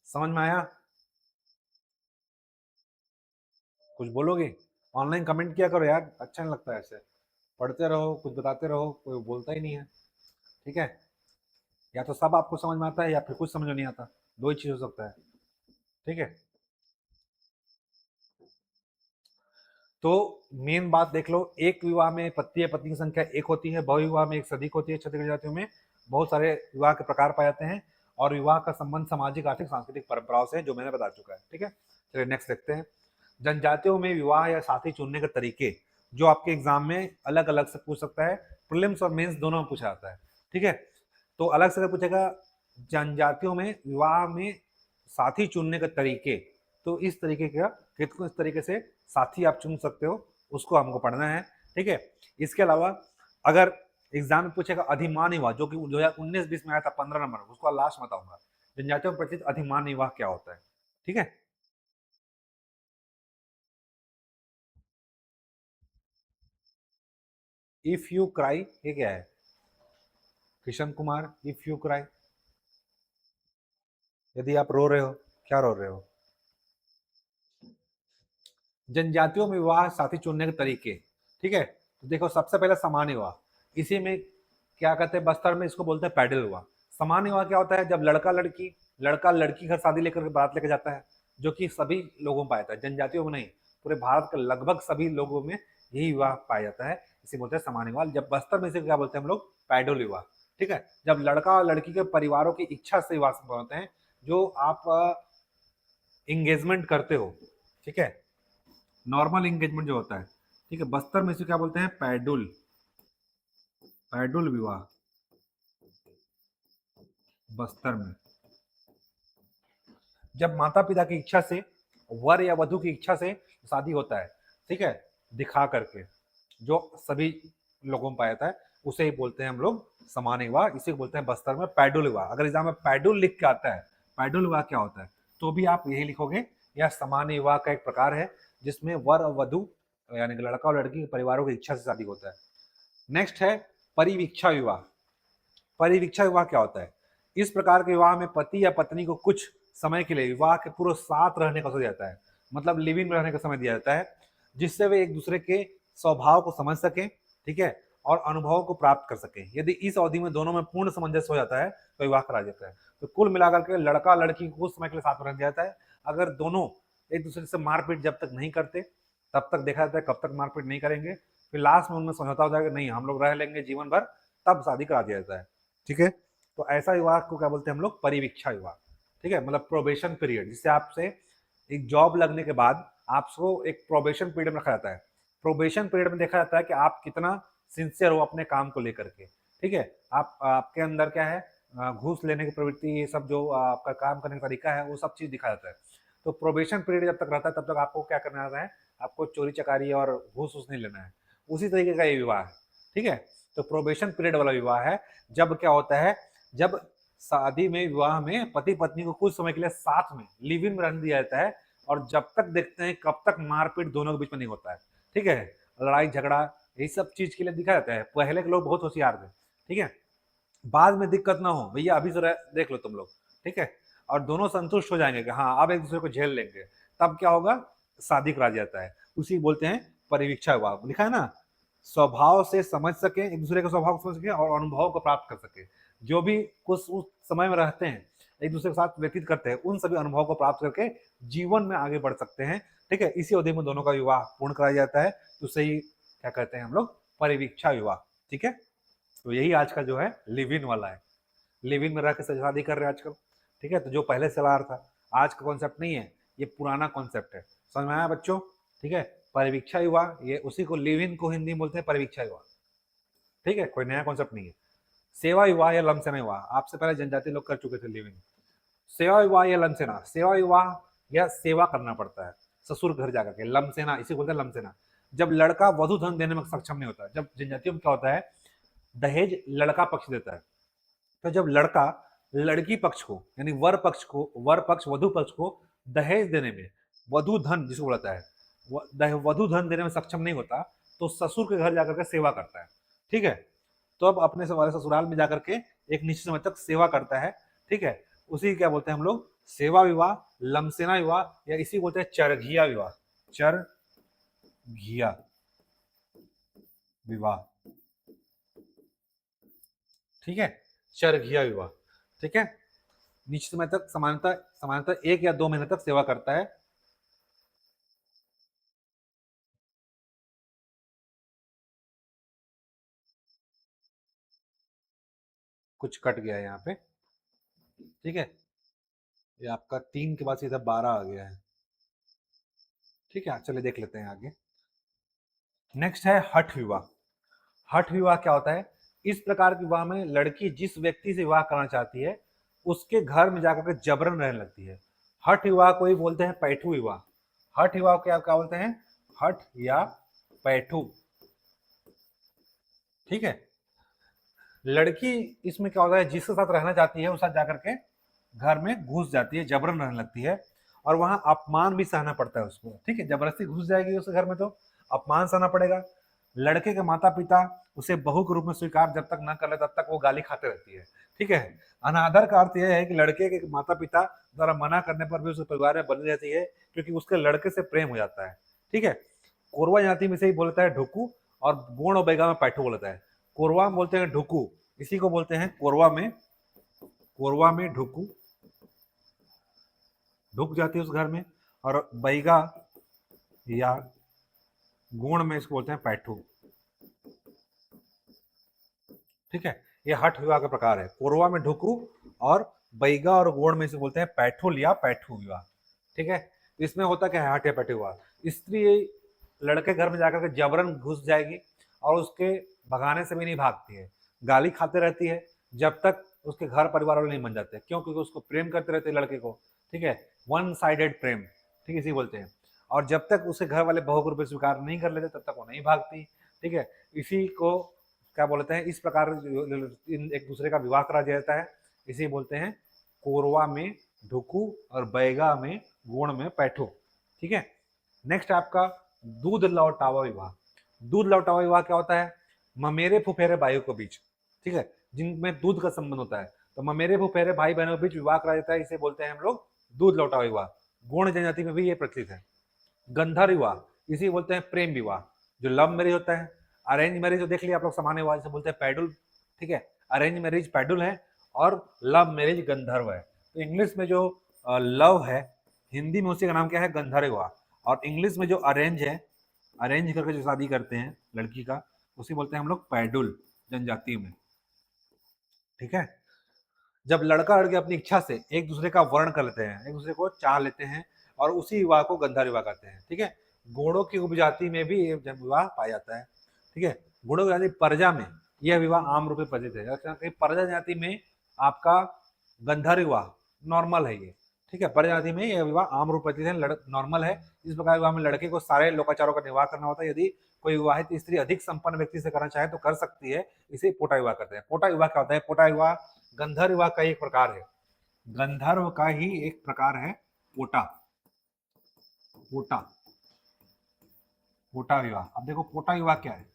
[SPEAKER 1] समझ में आया, कुछ बोलोगे, ऑनलाइन कमेंट किया करो यार, अच्छा नहीं लगता है ऐसे, पढ़ते रहो कुछ बताते रहो, कोई बोलता ही नहीं है, ठीक है। या तो सब आपको समझ में आता है या फिर कुछ समझ में नहीं आता, दो ही चीज हो सकता है, ठीक है। तो मेन बात देख लो, एक विवाह में पति या पत्नी की संख्या एक होती है, बहुविवाह में एक से अधिक होती है। छत्तीसगढ़ जातियों में बहुत सारे विवाह के प्रकार पाए जाते हैं और विवाह का संबंध सामाजिक आर्थिक सांस्कृतिक परंपराओं से है, जो मैंने बता चुका है, ठीक है। चलिए नेक्स्ट देखते हैं, जनजातियों में विवाह या साथी चुनने के तरीके, जो आपके एग्जाम में अलग अलग से पूछ सकता है, प्रीलिम्स और मेंस दोनों में पूछा जाता है, ठीक है। तो अलग से पूछेगा जनजातियों में विवाह में साथी चुनने के तरीके, तो इस तरीके का कितने इस तरीके से साथी आप चुन सकते हो, उसको हमको पढ़ना है। ठीक है, इसके अलावा अगर एग्जाम में पूछेगा अधिमान विवाह, जो कि 2019-20 में आया था 15 नंबर, उसको लास्ट बताऊंगा। जनजातियों में प्रचलित अधिमान विवाह क्या होता है। ठीक है, इफ यू क्राई ये क्या है? Kishan Kumar, if you cry, यदि आप रो रहे हो, क्या रो रहे हो? जनजातियों में विवाह साथी चुनने के तरीके। ठीक है, तो देखो सबसे पहले सामान्य विवाह, इसी में क्या कहते हैं, बस्तर में इसको बोलते हैं पैडल विवाह। सामान्य विवाह क्या होता है? जब लड़का लड़की घर शादी लेकर के बारात लेकर जाता है, जो कि सभी लोगों में पाया जाता है, जनजातियों में नहीं, पूरे भारत के लगभग सभी लोगों में यही विवाह पाया जाता है, इसे बोलते हैं सामान्य विवाह। जब बस्तर में इसे क्या बोलते हैं हम लोग? पैडल विवाह। ठीक है, जब लड़का और लड़की के परिवारों की इच्छा से विवाह संपन्न होते हैं, जो आप इंगेजमेंट करते हो, ठीक है, नॉर्मल इंगेजमेंट जो होता है, ठीक है, बस्तर में इसे क्या बोलते हैं? पैडुल, पैडुल विवाह, बस्तर में। जब माता पिता की इच्छा से, वर या वधु की इच्छा से शादी होता है, ठीक है, दिखा करके, जो सभी लोगों में पाया जाता है, उसे ही बोलते हैं हम लोग सामान्य विवाह, इसे बोलते हैं बस्तर में पैडुल विवाह। अगर एग्जाम में पैडुल लिख के आता है, पैडुल विवाह क्या होता है, तो भी आप यही लिखोगे, यह सामान्य विवाह का एक प्रकार है, जिसमें वर और वधु यानी कि लड़का और लड़की के परिवारों की इच्छा से शादी होता है। नेक्स्ट है परिवीक्षा विवाह। परिवीक्षा विवाह क्या होता है? इस प्रकार के विवाह में पति या पत्नी को कुछ समय के लिए विवाह के पूर्व साथ रहने का अवसर दिया जाता है, मतलब लिव इन में रहने का समय दिया जाता है, जिससे वे एक दूसरे के स्वभाव को समझ सकें, ठीक है, और अनुभवों को प्राप्त कर सकें। यदि इस अवधि में दोनों में पूर्ण सामंजस्य हो जाता है तो विवाह करा जाता है। तो कुल मिलाकर के लड़का लड़की को कुछ समय के लिए साथ में रहने दिया जाता है। अगर दोनों एक दूसरे से मारपीट जब तक नहीं करते, तब तक देखा जाता है कब तक मारपीट नहीं करेंगे, फिर लास्ट में उनमें समझौता हो जाएगा नहीं हम लोग रह लेंगे जीवन भर, तब शादी करा दिया जाता है। ठीक है, तो ऐसा विवाह को क्या बोलते हैं हम लोग? परिवीक्षा विवाह। ठीक है, मतलब प्रोबेशन पीरियड, जिससे आपसे एक जॉब लगने के बाद आपको एक प्रोबेशन पीरियड में रखा जाता है। प्रोबेशन पीरियड में देखा जाता है कि आप कितना सिंसियर हो अपने काम को लेकर के। ठीक है, आप आपके अंदर क्या है, घूस लेने की प्रवृत्ति, ये सब जो आपका काम करने का तरीका है, वो सब चीज़ दिखा जाता है। तो प्रोबेशन पीरियड जब तक रहता है तब तक आपको क्या करना है, आपको चोरी चकारी और घूस उस नहीं लेना है। उसी तरीके का ये विवाह है। ठीक है, तो प्रोबेशन पीरियड वाला विवाह है, जब क्या होता है, जब शादी में विवाह में पति पत्नी को कुछ समय के लिए साथ में लिव इन में रहने दिया जाता है, और जब तक देखते हैं कब तक मारपीट दोनों के बीच में नहीं होता है। ठीक है, लड़ाई झगड़ा यही सब चीज के लिए दिखा जाता है। पहले के लोग बहुत होशियार थे। ठीक है, बाद में दिक्कत ना हो, भैया अभी से देख लो तुम लोग। ठीक है, और दोनों संतुष्ट हो जाएंगे कि हाँ अब एक दूसरे को झेल लेंगे, तब क्या होगा, शादी करा जाता है। उसी बोलते हैं परिवीक्षा विवाह। लिखा है ना, स्वभाव से समझ सके, एक दूसरे के स्वभाव को समझ सके और अनुभव को प्राप्त कर सके। जो भी कुछ उस समय में रहते हैं, एक दूसरे के साथ व्यतीत करते हैं, उन सभी अनुभव को प्राप्त करके जीवन में आगे बढ़ सकते हैं। ठीक है, इसी अवधि में दोनों का विवाह पूर्ण कराया जाता है, तो उसे ही क्या कहते हैं हम लोग? परिवीक्षा विवाह। ठीक है, तो यही आज का जो है लिव इन वाला है। लिव इन में रह के शादी कर रहे हैं आजकल। ठीक है, तो जो पहले चला रहा था, आज का कॉन्सेप्ट नहीं है, ये पुराना कॉन्सेप्ट है। समझ में आया बच्चों? ठीक है, परिवीक्षा विवाह, ये उसी को लिव इन को हिंदी में बोलते हैं परिवीक्षा विवाह। ठीक है, कोई नया कॉन्सेप्ट नहीं है। सेवा विवाह या लमसेना विवाह, आपसे पहले जनजाति लोग कर चुके थे लिव इन। सेवा विवाह या लमसेना, सेवा विवाह या सेवा करना पड़ता है ससुर घर जाकर के, लमसेना इसी बोलते हैं लमसेना। जब लड़का वधु धन देने में सक्षम नहीं होता, जब जनजातियों में क्या होता है, दहेज लड़का पक्ष देता है, तो जब लड़का लड़की पक्ष को यानी वर पक्ष वधु पक्ष को दहेज देने में, वधु धन जिसको बोलता है, वधु धन देने में सक्षम नहीं होता, तो ससुर के घर जाकर के सेवा करता है। ठीक है, तो अब अपने वाले ससुराल में जाकर के एक निश्चित समय तक सेवा करता है। ठीक है, उसी क्या बोलते हैं हम लोग? सेवा विवाह, लमसेना विवाह, या इसी बोलते हैं चरघिया विवाह। चरघिया विवाह। ठीक है, चरघिया विवाह। ठीक है, निश्चित समय तक समानता समानता 1 या 2 महीने तक सेवा करता है। कुछ कट गया है यहाँ पे। ठीक है, ये आपका 3 के बाद सीधा 12 आ गया है। ठीक है, चलिए देख लेते हैं आगे। नेक्स्ट है हठ विवाह। हठ विवाह क्या होता है? इस प्रकार के विवाह में लड़की जिस व्यक्ति से विवाह करना चाहती है, उसके घर में जाकर के जबरन रहने लगती है। हठ विवाह को ही बोलते हैं पैठू विवाह। हठ विवाह को क्या क्या बोलते हैं? हठ या पैठू। ठीक है। लड़की इसमें क्या होता है, जिसके साथ रहना चाहती है उसके साथ जाकर के घर में घुस जाती है, जबरन रहने लगती है, और वहां अपमान भी सहना पड़ता है उसको। ठीक है, जबरदस्ती घुस जाएगी उस घर में तो अपमान सहना पड़ेगा। लड़के के माता पिता उसे बहू के रूप में स्वीकार जब तक न कर ले तब तक वो गाली खाते रहती है। ठीक है। अनादर का अर्थ यह है कि लड़के के माता पिता द्वारा मना करने पर भी उसके परिवार में बनी रहती है, क्योंकि उसके लड़के से प्रेम हो जाता है। ठीक है। कोरवा जाति में से ही बोलता है ढुकू, और गोण और बैगा में पैठू बोलता है। कोरवा में बोलते हैं ढुकू, इसी को बोलते हैं कोरवा में ढुकू, ढुक जाती है उस घर में। और बैगा या गुण में इसको बोलते हैं पैठू। ठीक है। ये हठ विवाह का प्रकार है। कोरवा में ढुकू और बैगा और गोण में इसे बोलते हैं पैठुल या पैठू विवाह। ठीक है। इसमें होता क्या है, हठ या पैठू विवाह, स्त्री लड़के घर में जाकर के जबरन घुस जाएगी और उसके भगाने से भी नहीं भागती है, गाली खाते रहती है जब तक उसके घर परिवार वाले नहीं बन जाते। क्यों? क्योंकि उसको प्रेम करते रहते हैं लड़के को। ठीक है। वन साइडेड प्रेम, ठीक है, इसी बोलते हैं। और जब तक उसके घर वाले बहू को रूप में स्वीकार नहीं कर लेते तब तक वो नहीं भागती। ठीक है। इसी को क्या बोलते हैं, इस प्रकार एक दूसरे का विवाह करा जाता है, इसे बोलते हैं कोरवा में ढुकू और बैगा में गुण में पैठू। ठीक है। नेक्स्ट आपका दूध लौटावा विवाह। दूध लौटावा विवाह क्या होता है? ममेरे फुफेरे भाइयों के बीच, ठीक है, जिनमें दूध का संबंध होता है, तो ममेरे फुफेरे भाई बहनों के बीच विवाह करा जाता है, इसे बोलते हैं हम लोग दूध लौटावा विवाह। गुण जनजाति में भी ये प्रचलित है। गंधर्व विवाह इसी बोलते हैं प्रेम विवाह, जो लव मैरिज होता है। अरेंज मैरिज जो देख लिया आप लोग, सामान्य विवाह इसे बोलते हैं पैडुल। ठीक है। अरेंज मैरिज पैडुल है और लव मैरिज गंधर्व है। तो इंग्लिश में जो लव है, हिंदी में उसी का नाम क्या है? गंधर्व विवाह। और इंग्लिश में जो अरेंज है, अरेंज करके जो शादी करते हैं लड़की का, उसी बोलते हैं हम लोग पैडुल जनजाति में। ठीक है। जब लड़का लड़की अपनी इच्छा से एक दूसरे का वर्ण कर लेते हैं, एक दूसरे को चाह लेते हैं, और उसी विवाह को गंधर्व विवाह कहते हैं। ठीक है। घोड़ों की उपजाति में भी ये विवाह पाया जाता है। ठीक है। घोड़ों की जाति प्रजा में यह विवाह आम रूप से प्रचलित है। प्रजा जाति में आपका गंधर्व विवाह नॉर्मल है ये। ठीक है। प्रजा जाति में यह विवाह आम रूप प्रचलित है, नॉर्मल है। इस प्रकार विवाह में लड़के को सारे लोकाचारों का निर्वाह करना होता है। यदि कोई विवाहित स्त्री अधिक संपन्न व्यक्ति से करना चाहे तो कर सकती है, इसे पोटा विवाह कहते हैं। पोटा विवाह क्या होता है? पोटा विवाह गंधर्व विवाह का एक प्रकार है, गंधर्व का ही एक प्रकार है पोटा। पोटा पोटा विवाह। अब देखो पोटा विवाह क्या है?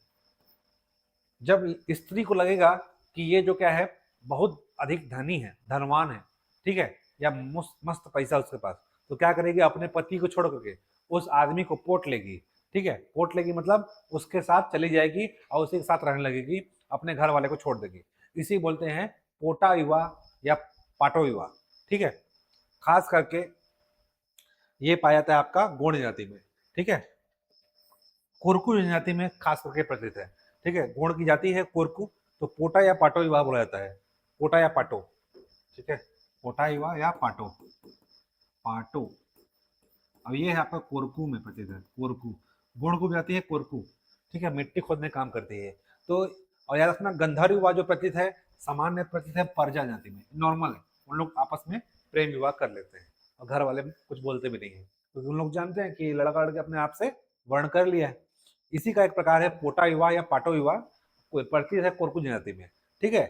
[SPEAKER 1] जब स्त्री को लगेगा कि ये जो क्या है, बहुत अधिक धनी है, धनवान है, ठीक है, या मस्त पैसा उसके पास, तो क्या करेगी? अपने पति को छोड़ करके उस आदमी को पोट लेगी। ठीक है। पोट लेगी मतलब उसके साथ चली जाएगी और उसी के साथ रहने लगेगी, अपने घर वाले को छोड़ देगी। इसी बोलते हैं पोटा विवाह या पाटो विवाह। ठीक है। खास करके ये पाया जाता है आपका गोंड जाति में। ठीक है। कोरकू जनजाति में खास करके प्रचलित है। ठीक है। गोंड की जाति है कोरकू, तो पोटा या पाटो विवाह बोला जाता है। पोटा या पाटो। ठीक है। पोटा विवाह या पाटो, पाटो। अब ये है आपका कोरकू में प्रचलित है। कोरकू गोंड को भी जाती है कोरकू। ठीक है। मिट्टी खोदने काम करती है। तो और याद रखना, गंधर्व विवाह जो प्रचलित है, सामान्य प्रचलित है प्रजा जाति में, नॉर्मल है, उन लोग आपस में प्रेम विवाह कर लेते हैं और घर वाले कुछ बोलते भी नहीं है, क्योंकि उन लोग जानते हैं कि लड़का लड़के अपने आप से वर्ण कर लिया है। इसी का एक प्रकार है पोटा विवाह या पाटो विवाह, प्रचलित है कोरकू जनजाति में। ठीक है।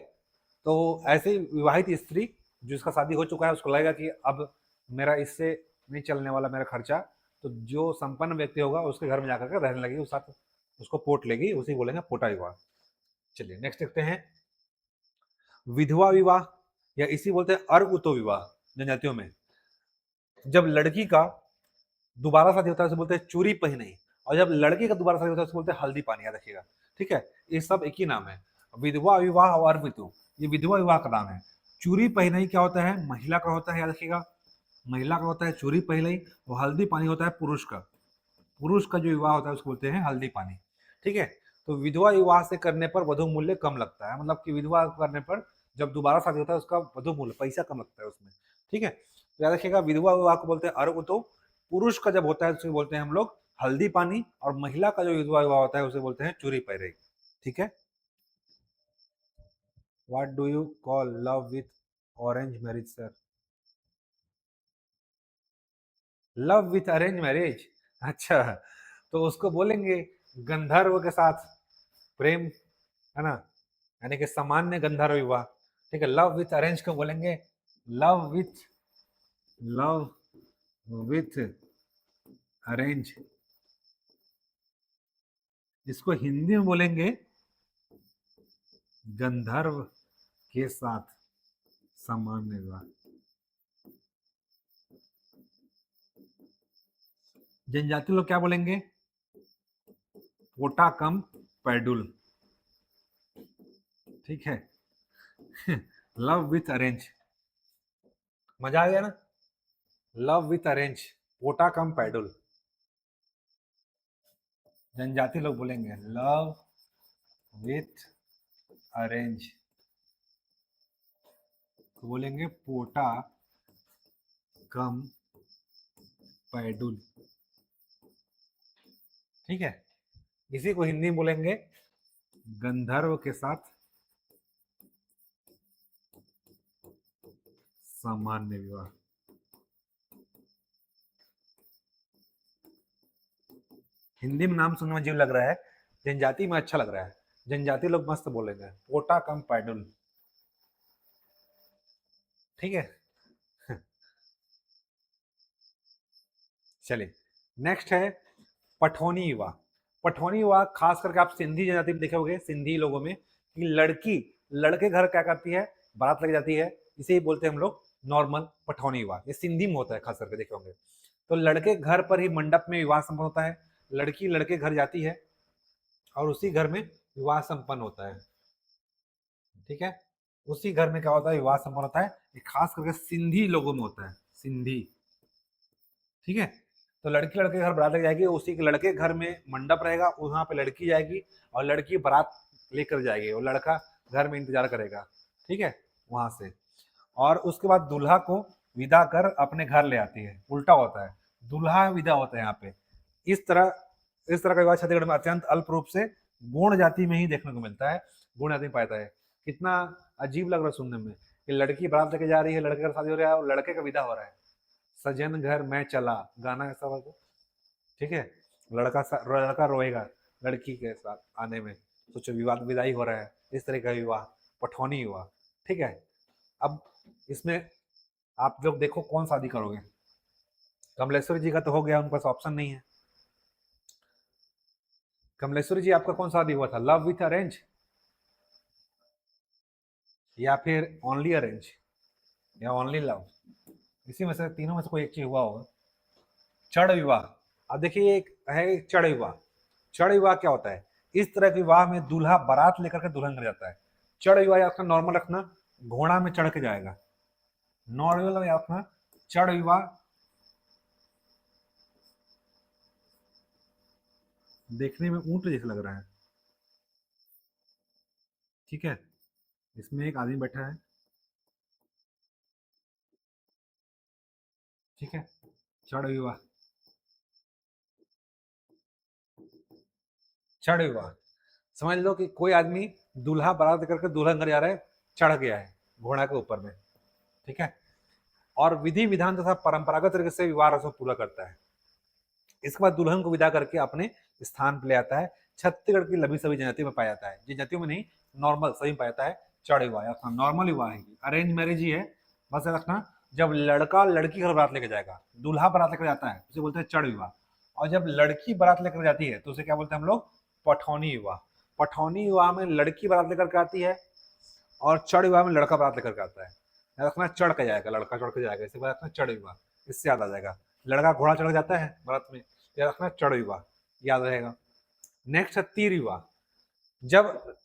[SPEAKER 1] तो ऐसी विवाहित स्त्री जिसका शादी हो चुका है, उसको लगेगा कि अब मेरा इससे नहीं चलने वाला मेरा खर्चा, तो जो संपन्न व्यक्ति होगा उसके घर में जाकर के रहने लगेगी, उस साथ उसको पोट लेगी, उसी बोलेंगे पोटा विवाह। चलिए नेक्स्ट देखते हैं विधवा विवाह, या इसी बोलते हैं अर्घ विवाह जनजातियों में। जब लड़की का दोबारा शादी होता है उसे बोलते हैं चूरी पहनाई, और जब लड़के का दोबारा शादी होता है उसे बोलते हैं हल्दी पानी। याद रखिएगा। ठीक है। ये सब एक ही नाम है, विधवा विवाह और अर्घ, ये विधवा विवाह का नाम है। चूरी पहनाई क्या होता है? महिला का होता है, याद रखिएगा, महिला का होता है चूरी पहनाई, और हल्दी पानी होता है पुरुष का। पुरुष का जो विवाह होता है उसको बोलते हैं हल्दी पानी। ठीक है। तो विधवा विवाह से करने पर वधु मूल्य कम लगता है, मतलब कि विधवा करने पर जब दोबारा शादी होता है उसका वधु मूल्य पैसा कम लगता है उसमें। ठीक है। तो याद रखिएगा, विधवा विवाह को बोलते हैं अर्घ, तो पुरुष का जब होता है उसे बोलते हैं हम लोग हल्दी पानी, और महिला का जो विधवा विवाह होता है उसे बोलते हैं चूरी पहरे। ठीक है। What do you call love with orange marriage sir, love with arrange marriage, अच्छा, तो उसको बोलेंगे गंधर्व के साथ प्रेम, है ना, यानी कि सामान्य गंधर्व विवाह। ठीक है, लव विथ अरेंज को बोलेंगे love with, love with arrange, इसको हिंदी में बोलेंगे गंधर्व के साथ सामान्य विवाह। जनजाति लोग क्या बोलेंगे, पोटा कम पैडुल। ठीक है, लव विथ अरेंज, मजा आ गया ना, लव विथ अरेंज, पोटा कम पैडुल। जनजाति लोग बोलेंगे लव विथ अरेंज, तो बोलेंगे पोटा कम पैडुल। ठीक है, इसी को हिंदी में बोलेंगे गंधर्व के साथ सामान्य विवाह। हिंदी में नाम सुनने में अजीब लग रहा है, जनजाति में अच्छा लग रहा है, जनजाति लोग मस्त बोलेंगे पोटा कम पैडुल। ठीक है, चलिए नेक्स्ट है पठौनी विवाह। पठौनी विवाह खास करके आप सिंधी जनजाति में देखे होंगे, सिंधी लोगों में, कि लड़की लड़के घर क्या करती है, बारात लग जाती है, इसे ही बोलते हैं हम लोग नॉर्मल पठौनी विवाह, ये सिंधी में होता है खास करके देखे होंगे। तो लड़के घर पर ही मंडप में विवाह संपन्न होता है, लड़की लड़के घर जाती है और उसी घर में विवाह संपन्न होता है। ठीक है, उसी घर में क्या होता है, विवाह संपन्न होता है, ये खास करके सिंधी लोगों में होता है, सिंधी। ठीक है, तो लड़की लड़के घर बारात लेके जाएगी, उसी के लड़के घर में मंडप रहेगा, वहां पे लड़की जाएगी और लड़की बारात लेकर जाएगी और लड़का घर में इंतजार करेगा। ठीक है, वहां से, और उसके बाद दूल्हा को विदा कर अपने घर ले आती है, उल्टा होता है, दूल्हा विदा होता है यहाँ पे। इस तरह का विवाह छत्तीसगढ़ में अत्यंत अल्प रूप से गौण जाति में ही देखने को मिलता है, गौण जाति में पाता है। कितना अजीब लग रहा है सुनने में कि लड़की बारात लेके जा रही है, लड़के का शादी हो रहा है और लड़के का विदा हो रहा है, सजन घर मैं चला, गाना ऐसा वाला। ठीक है, लड़का रोएगा लड़की के साथ आने में, सोचो विवाद विदाई हो रहा है, इस तरह का विवाह पठौनी विवाह। ठीक है, अब इसमें आप लोग देखो कौन शादी करोगे, कमलेश्वर जी का तो हो गया, उनके पास ऑप्शन नहीं है। कमलेश्वर जी आपका कौन शादी हुआ था, लव विथ अरेंज या फिर ओनली अरेंज या ओनली लव, इसी में से तीनों में से कोई एक चीज हुआ होगा। चढ़ विवाह, अब देखिए एक है चढ़ विवाह। चढ़ विवाह क्या होता है, इस तरह के विवाह में दूल्हा बारात लेकर के दुल्हन घर जाता है। चढ़ विवाह आपका नॉर्मल रखना, घोड़ा में चढ़ के जाएगा, नॉर्मल में रखना चढ़ विवाह, देखने में ऊंट जैसा लग रहा है। ठीक है, इसमें एक आदमी बैठा है। ठीक है, चढ़ विवाह, चढ़ विवाह, समझ लो कि कोई आदमी दूल्हा बारात करके दुल्हन घर जा रहा है, चढ़ गया है घोड़ा के ऊपर में। ठीक है, और विधि विधान तथा परंपरागत तरीके से विवाह रस्म पूरा करता है। इसके बाद दुल्हन को विदा करके अपने स्थान पर ले आता है। छत्तीसगढ़ की लंबी सभी जनजातियों में पाया जाता है, जनजातियों में नहीं, नॉर्मल सभी में पाया जाता है चढ़ विवाह या नॉर्मल विवाह है, अरेंज मैरिज ही है। बस रखना, जब लड़का लड़की घर बारात लेकर जाएगा, दूल्हा बारात लेकर जाता है, उसे बोलते हैं चढ़ विवाह, और जब लड़की बारात लेकर जाती है तो उसे क्या बोलते हैं हम लोग, पठौनी विवाह। पठौनी विवाह में लड़की बारात लेकर के आती है और चढ़ विवाह में लड़का बारात लेकर के आता है। रखना चढ़ के जाएगा, लड़का चढ़ के जाएगा, इसके बाद रखना चढ़ विवाह, इससे याद आ जाएगा। लड़का घोड़ा चढ़ जाता है बारात में, या रखना चढ़ विवाह, याद रहेगा। नेक्स्ट है तीर विवाह। जब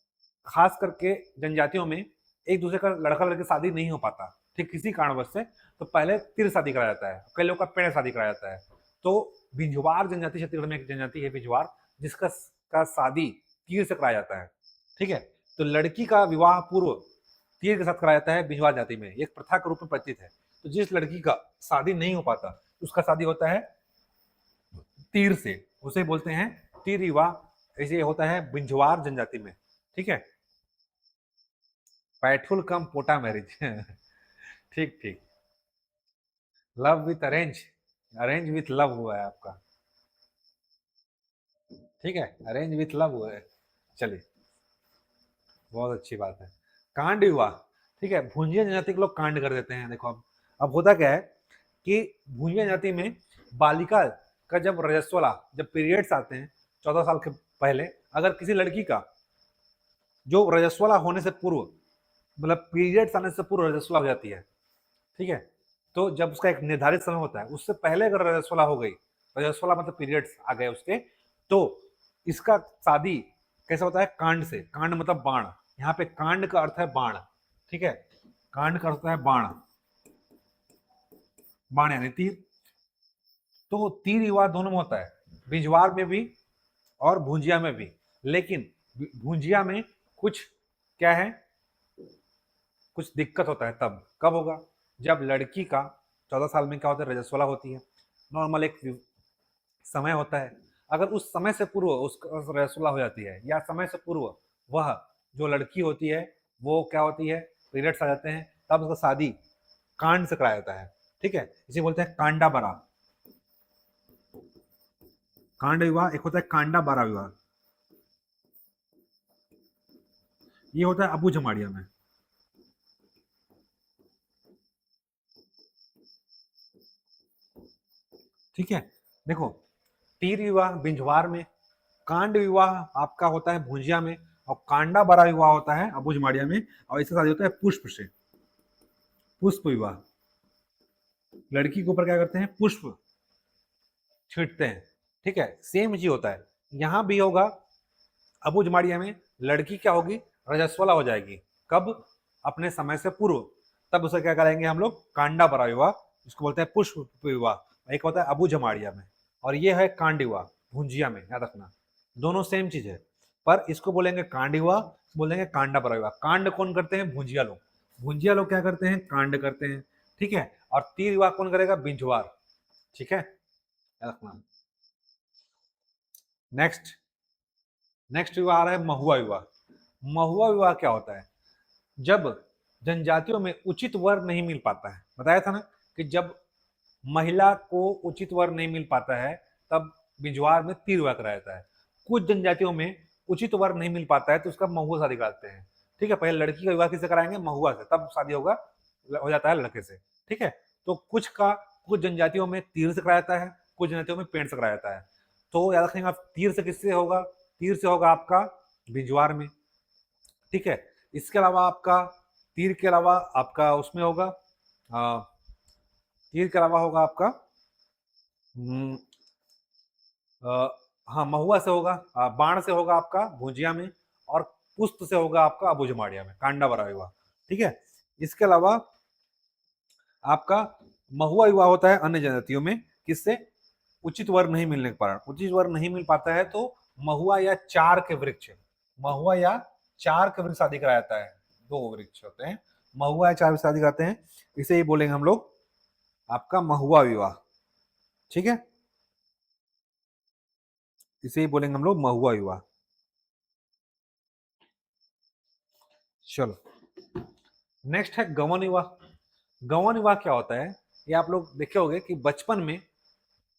[SPEAKER 1] खास करके जनजातियों में एक दूसरे का लड़का लड़की शादी नहीं हो पाता, ठीक किसी कारणवश से, तो पहले तीर शादी कराया जाता है, कई लोग का पेड़ शादी कराया जाता है। तो बिंजवार जनजाति छत्तीसगढ़ में एक जनजाति है बिंजवार, जिसका का शादी तीर से कराया जाता है। ठीक है, तो लड़की का विवाह पूर्व तीर के साथ कराया जाता है बिंजवार जाति में, एक प्रथा के रूप में प्रचलित है। तो जिस लड़की का शादी नहीं हो पाता उसका शादी होता है तीर से, उसे बोलते हैं तीर विवाह, ऐसे होता है बिंजवार जनजाति में। ठीक है, पैठुल कम पोटा मैरिज ठीक ठीक। Love with arrange, arrange with love हुआ है आपका। ठीक है, अरेंज विथ लव हुआ है। चलिए, बहुत अच्छी बात है। कांड विवाह, ठीक है, भुंजिया जनजाति के लोग कांड कर देते हैं। देखो अब होता क्या है कि भुंजिया जनजाति में बालिका का जब रजस्वला, जब पीरियड्स आते हैं 14 साल के पहले, अगर किसी लड़की का जो रजस्वला होने से पूर्व, मतलब पीरियड्स आने से पूर्व रजस्वला हो जाती है, ठीक है, तो जब उसका एक निर्धारित समय होता है, उससे पहले अगर रजस्वला हो गई, रजस्वला मतलब पीरियड्स आ गए उसके, तो इसका शादी कैसा होता है? कांड से। कांड मतलब बाण, यहाँ पे कांड का अर्थ है बाण, ठीक है, कांड का अर्थ है बाण, बाण यानी तीर। तो तीर विवाह दोनों में होता है, बिजवार में भी और भुंजिया में भी। लेकिन भुंजिया में कुछ क्या है, कुछ दिक्कत होता है। तब कब होगा? जब लड़की का 14 साल में क्या होता है, रजस्वला होती है, नॉर्मल एक समय होता है। अगर उस समय से पूर्व उसका रजस्वला हो जाती है, या समय से पूर्व वह जो लड़की होती है वो क्या होती है, पीरियड्स आ जाते हैं, तब उसका शादी कांड से कराया जाता है। ठीक है, इसे बोलते हैं कांडा बरा। कांड विवाह एक होता है कांडा बारा विवाह, ये होता है अबू जमाड़िया में। ठीक है, देखो, तीर विवाह बिंजवार में, कांड विवाह आपका होता है भुजिया में, और कांडा बरा विवाह होता है अबू जमाड़िया में। और इसके साथ होता है पुष्प से, पुष्प विवाह। लड़की के ऊपर क्या करते हैं, पुष्प छींटते हैं। ठीक है, सेम चीज होता है यहाँ भी होगा। अबू जमाड़िया में लड़की क्या होगी, रजस्वला हो जाएगी। कब? अपने समय से पूर्व। तब उसे क्या करेंगे हम लोग, कांडा बरा विवाह, जिसको बोलते हैं पुष्प विवाह। एक होता है अबू जमाड़िया में, और ये है कांड विवाह भुंजिया में, याद रखना। दोनों सेम चीज है, पर इसको बोलेंगे कांड विवाह, बोलेंगे कांडा बरा विवाह। कांड कौन करते हैं? भुंजिया लोग। भुंजिया लोग क्या करते हैं, कांड करते हैं। ठीक है, और तीर विवाह कौन करेगा, बिंजवार। ठीक है, याद रखना। नेक्स्ट, नेक्स्ट विवाह आ रहा है महुआ विवाह। महुआ विवाह क्या होता है? जब जनजातियों में उचित वर नहीं मिल पाता है, बताया था ना कि जब महिला को उचित वर नहीं मिल पाता है, तब बिजवार में तीर विवाह कराया जाता है। कुछ जनजातियों में उचित वर नहीं मिल पाता है, तो उसका महुआ शादी कराते हैं। ठीक है, पहले लड़की का विवाह किससे कराएंगे, महुआ से, तब शादी होगा, हो जाता है लड़के से। ठीक है, तो कुछ जनजातियों में तीर से कराया जाता है, कुछ जनजातियों में पेड़ से कराया जाता है। तो याद रखेंगे आप, तीर से किससे होगा, तीर से होगा आपका बिजवार में। ठीक है, इसके अलावा आपका तीर के अलावा आपका उसमें होगा, तीर के अलावा होगा आपका हम्म, हाँ, महुआ से होगा, बाण से होगा आपका भुजिया में, और पुष्प से होगा आपका अबू जमाड़िया में, कांडा बरा विवाह। ठीक है, इसके अलावा आपका महुआ विवाह होता है अन्य जनजातियों में, किससे? उचित वर नहीं मिलने के कारण। उचित वर नहीं मिल पाता है तो महुआ या चार के वृक्ष, महुआ या चार के वृक्ष शादी कराया जाता है। दो वृक्ष होते हैं, महुआ या चार शादी कराते हैं, इसे ही बोलेंगे हम लोग आपका महुआ विवाह। ठीक है, इसे ही बोलेंगे हम लोग महुआ विवाह। चलो, नेक्स्ट है गवन विवाह। गवन विवाह क्या होता है? ये आप लोग देखे होंगे कि बचपन में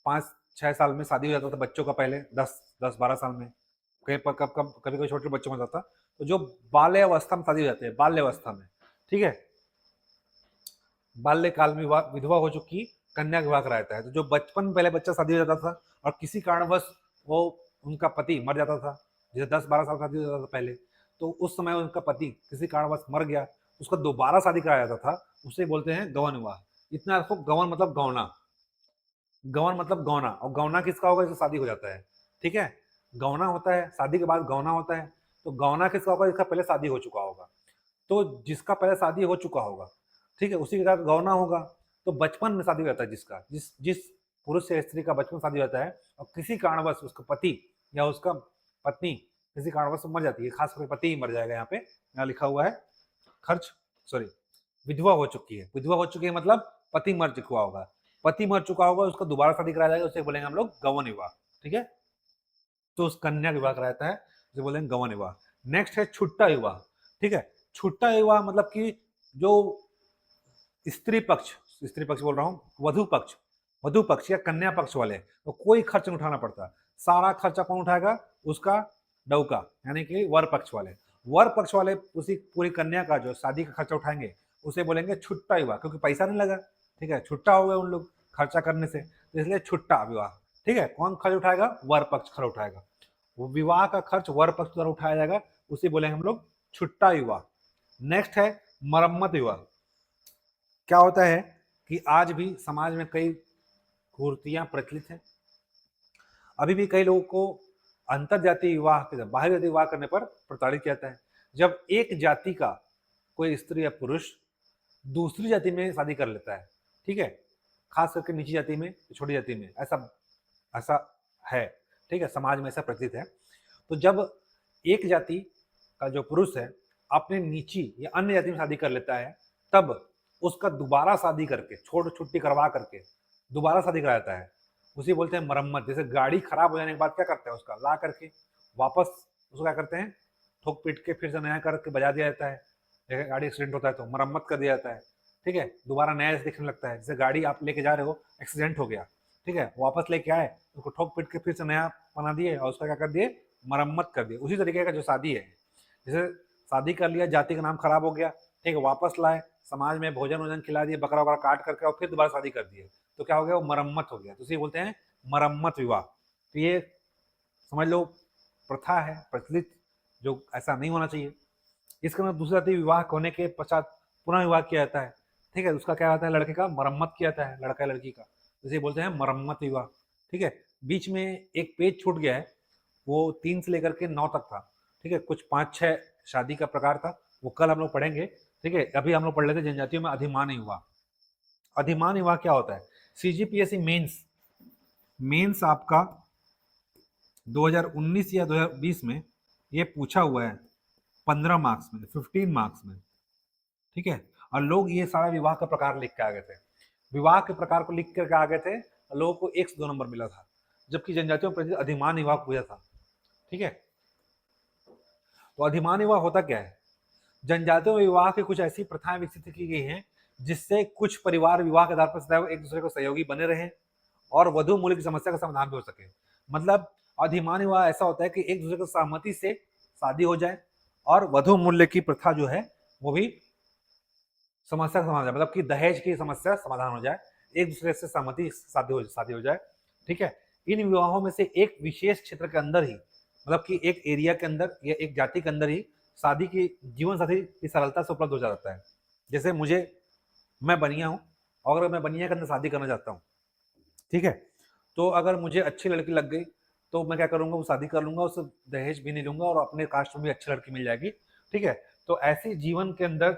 [SPEAKER 1] 5-6 साल में शादी हो जाता था बच्चों का, पहले 10-12 साल में, कहीं पर कब कब कभी कभी छोटे बच्चों में जाता था। तो जो बाल्यावस्था में शादी हो जाती है, बाल्यावस्था में, ठीक है, बाल्यकाल में विधवा हो चुकी कन्या विवाह कराया है। तो जो बचपन में पहले बच्चा शादी हो जाता था, और किसी कारणवश वो उनका पति मर जाता था, जैसे 10-12 साल शादी हो जाता था पहले, तो उस समय उनका पति किसी कारणवश मर गया, उसका दोबारा शादी कराया जाता था, उसे बोलते हैं गवन विवाह। इतना रखो, गवन मतलब गौना, गवन मतलब गौना, और गौना किसका होगा, जिसका शादी हो जाता है। ठीक है, गौना होता है, शादी के बाद गौना होता है। तो गौना किसका होगा, जिसका पहले शादी हो चुका होगा। तो जिसका पहले शादी हो चुका होगा, ठीक है, उसी के साथ गौना होगा। तो बचपन में शादी हो जाता है, जिसका जिस जिस पुरुष से स्त्री का बचपन शादी हो जाता है, और किसी कारणवश उसका पति या उसका पत्नी किसी कारणवश मर जाती है, खासकर पति ही मर जाएगा, यहाँ पे यहाँ लिखा हुआ है खर्च, सॉरी, विधवा हो चुकी है। विधवा हो चुकी है मतलब पति मर चुका होगा, पति मर चुका होगा, उसका दोबारा शादी कराया जाएगा, उसे बोलेंगे हम लोग गवन विवाह। ठीक है, तो उस कन्या विवाह कराता है, उसे बोलेंगे गवन विवाह। नेक्स्ट है छुट्टा विवाह। ठीक है, छुट्टा विवाह मतलब कि जो स्त्री पक्ष बोल रहा हूँ, वधु पक्ष या कन्या पक्ष वाले तो कोई खर्च नहीं उठाना पड़ता। सारा खर्चा कौन उठाएगा? उसका डउका, यानी कि वर पक्ष वाले। वर पक्ष वाले उसी पूरी कन्या का जो शादी का खर्चा उठाएंगे उसे बोलेंगे छुट्टा विवाह, क्योंकि पैसा नहीं लगा, ठीक है, छुट्टा हो गए उन लोग खर्चा करने से, तो इसलिए छुट्टा विवाह। ठीक है, कौन खर्च उठाएगा? वर पक्ष खर्च उठाएगा। वो विवाह का खर्च वर पक्ष द्वारा उठाया जाएगा, उसे बोलेंगे हम लोग छुट्टा विवाह। नेक्स्ट है मरम्मत विवाह। क्या होता है कि आज भी समाज में कई कुरीतियां प्रचलित हैं। अभी भी कई लोगों को अंतर जातीय विवाह, बाहर जातीय विवाह करने पर प्रताड़ित किया जाता है। जब एक जाति का कोई स्त्री या पुरुष दूसरी जाति में शादी कर लेता है, ठीक है, खास करके निची जाति में, छोटी जाति में, ऐसा ऐसा है, ठीक है, समाज में ऐसा प्रचलित है। तो जब एक जाति का जो पुरुष है अपने नीची या अन्य जाति में शादी कर लेता है, तब उसका दोबारा शादी करके, छोड़ छुट्टी करवा करके दोबारा शादी कराता है, उसे बोलते हैं मरम्मत। जैसे गाड़ी खराब हो जाने के बाद क्या करते हैं, उसका ला करके वापस उसको क्या करते हैं, ठोक पीट के फिर से नया करके बजा दिया जाता है। जैसे गाड़ी एक्सीडेंट होता है तो मरम्मत कर दिया जाता है, ठीक है, दोबारा नया जैसे दिखने लगता है। जैसे गाड़ी आप लेके जा रहे हो, एक्सीडेंट हो गया, ठीक है, वापस लेके आए, उसको ठोक पीट के फिर से नया बना दिए और उसका क्या कर दिए, मरम्मत कर दिए। उसी तरीके का जो शादी है, जैसे शादी कर लिया, जाति का नाम खराब हो गया, ठीक है, वापस लाए, समाज में भोजन वोजन खिला दिए, बकरा वकरा काट करके, और फिर दोबारा शादी कर दिए, तो क्या हो गया, वो मरम्मत हो गया। तो इसे बोलते हैं मरम्मत विवाह। तो ये समझ लो प्रथा है प्रचलित, जो ऐसा नहीं होना चाहिए। इसके अंदर दूसरी जाति विवाह होने के पश्चात पुनः विवाह किया जाता है, ठीक है, उसका क्या होता है, लड़के का मरम्मत किया जाता है, लड़का लड़की का, इसे बोलते हैं मरम्मत विवाह। ठीक है, बीच में एक पेज छूट गया है, वो 3 से लेकर के 9 तक था, ठीक है, कुछ 5-6 शादी का प्रकार था, वो कल हम लोग पढ़ेंगे। ठीक है, अभी हम लोग पढ़ लेते हैं जनजातियों में अधिमान विवाह। अधिमान विवाह क्या होता है? सीजीपीएससी मेंस आपका 2019 या 2020 में ये पूछा हुआ है, 15 मार्क्स में, 15 मार्क्स में, ठीक है, और लोग ये सारा विवाह का प्रकार लिख के आ गए थे। विवाह के प्रकार को लिख करके आ गए थे, लोगों को 1 से 2 नंबर मिला था, जबकि जनजातियों पर अधिमान विवाह पूछा था। ठीक है, तो अधिमान विवाह होता क्या है? जनजातियों में विवाह की कुछ ऐसी प्रथाएं विकसित की गई हैं जिससे कुछ परिवार विवाह के आधार पर सदैव एक दूसरे को सहयोगी बने रहे और वधु मूल्य की समस्या का समाधान भी हो सके। मतलब अधिमान विवाह ऐसा होता है कि एक दूसरे की सहमति से शादी हो जाए और वधु मूल्य की प्रथा जो है वो भी समस्या का समाधान, मतलब कि दहेज की समस्या समाधान हो जाए, एक दूसरे से सहमति शादी हो जाए। ठीक है, इन विवाहों में से एक विशेष क्षेत्र के अंदर ही, मतलब कि एक एरिया के अंदर या एक जाति के अंदर ही शादी की जीवन साथी की सरलता से उपलब्ध हो जाता है। जैसे मैं बनिया हूँ और अगर मैं बनिया के अंदर शादी करना चाहता हूँ, ठीक है, तो अगर मुझे अच्छी लड़की लग गई तो मैं क्या करूंगा, वो शादी कर लूंगा, उससे दहेज भी नहीं लूंगा और अपने कास्ट में भी अच्छी लड़की मिल जाएगी। ठीक है, तो ऐसी जीवन के अंदर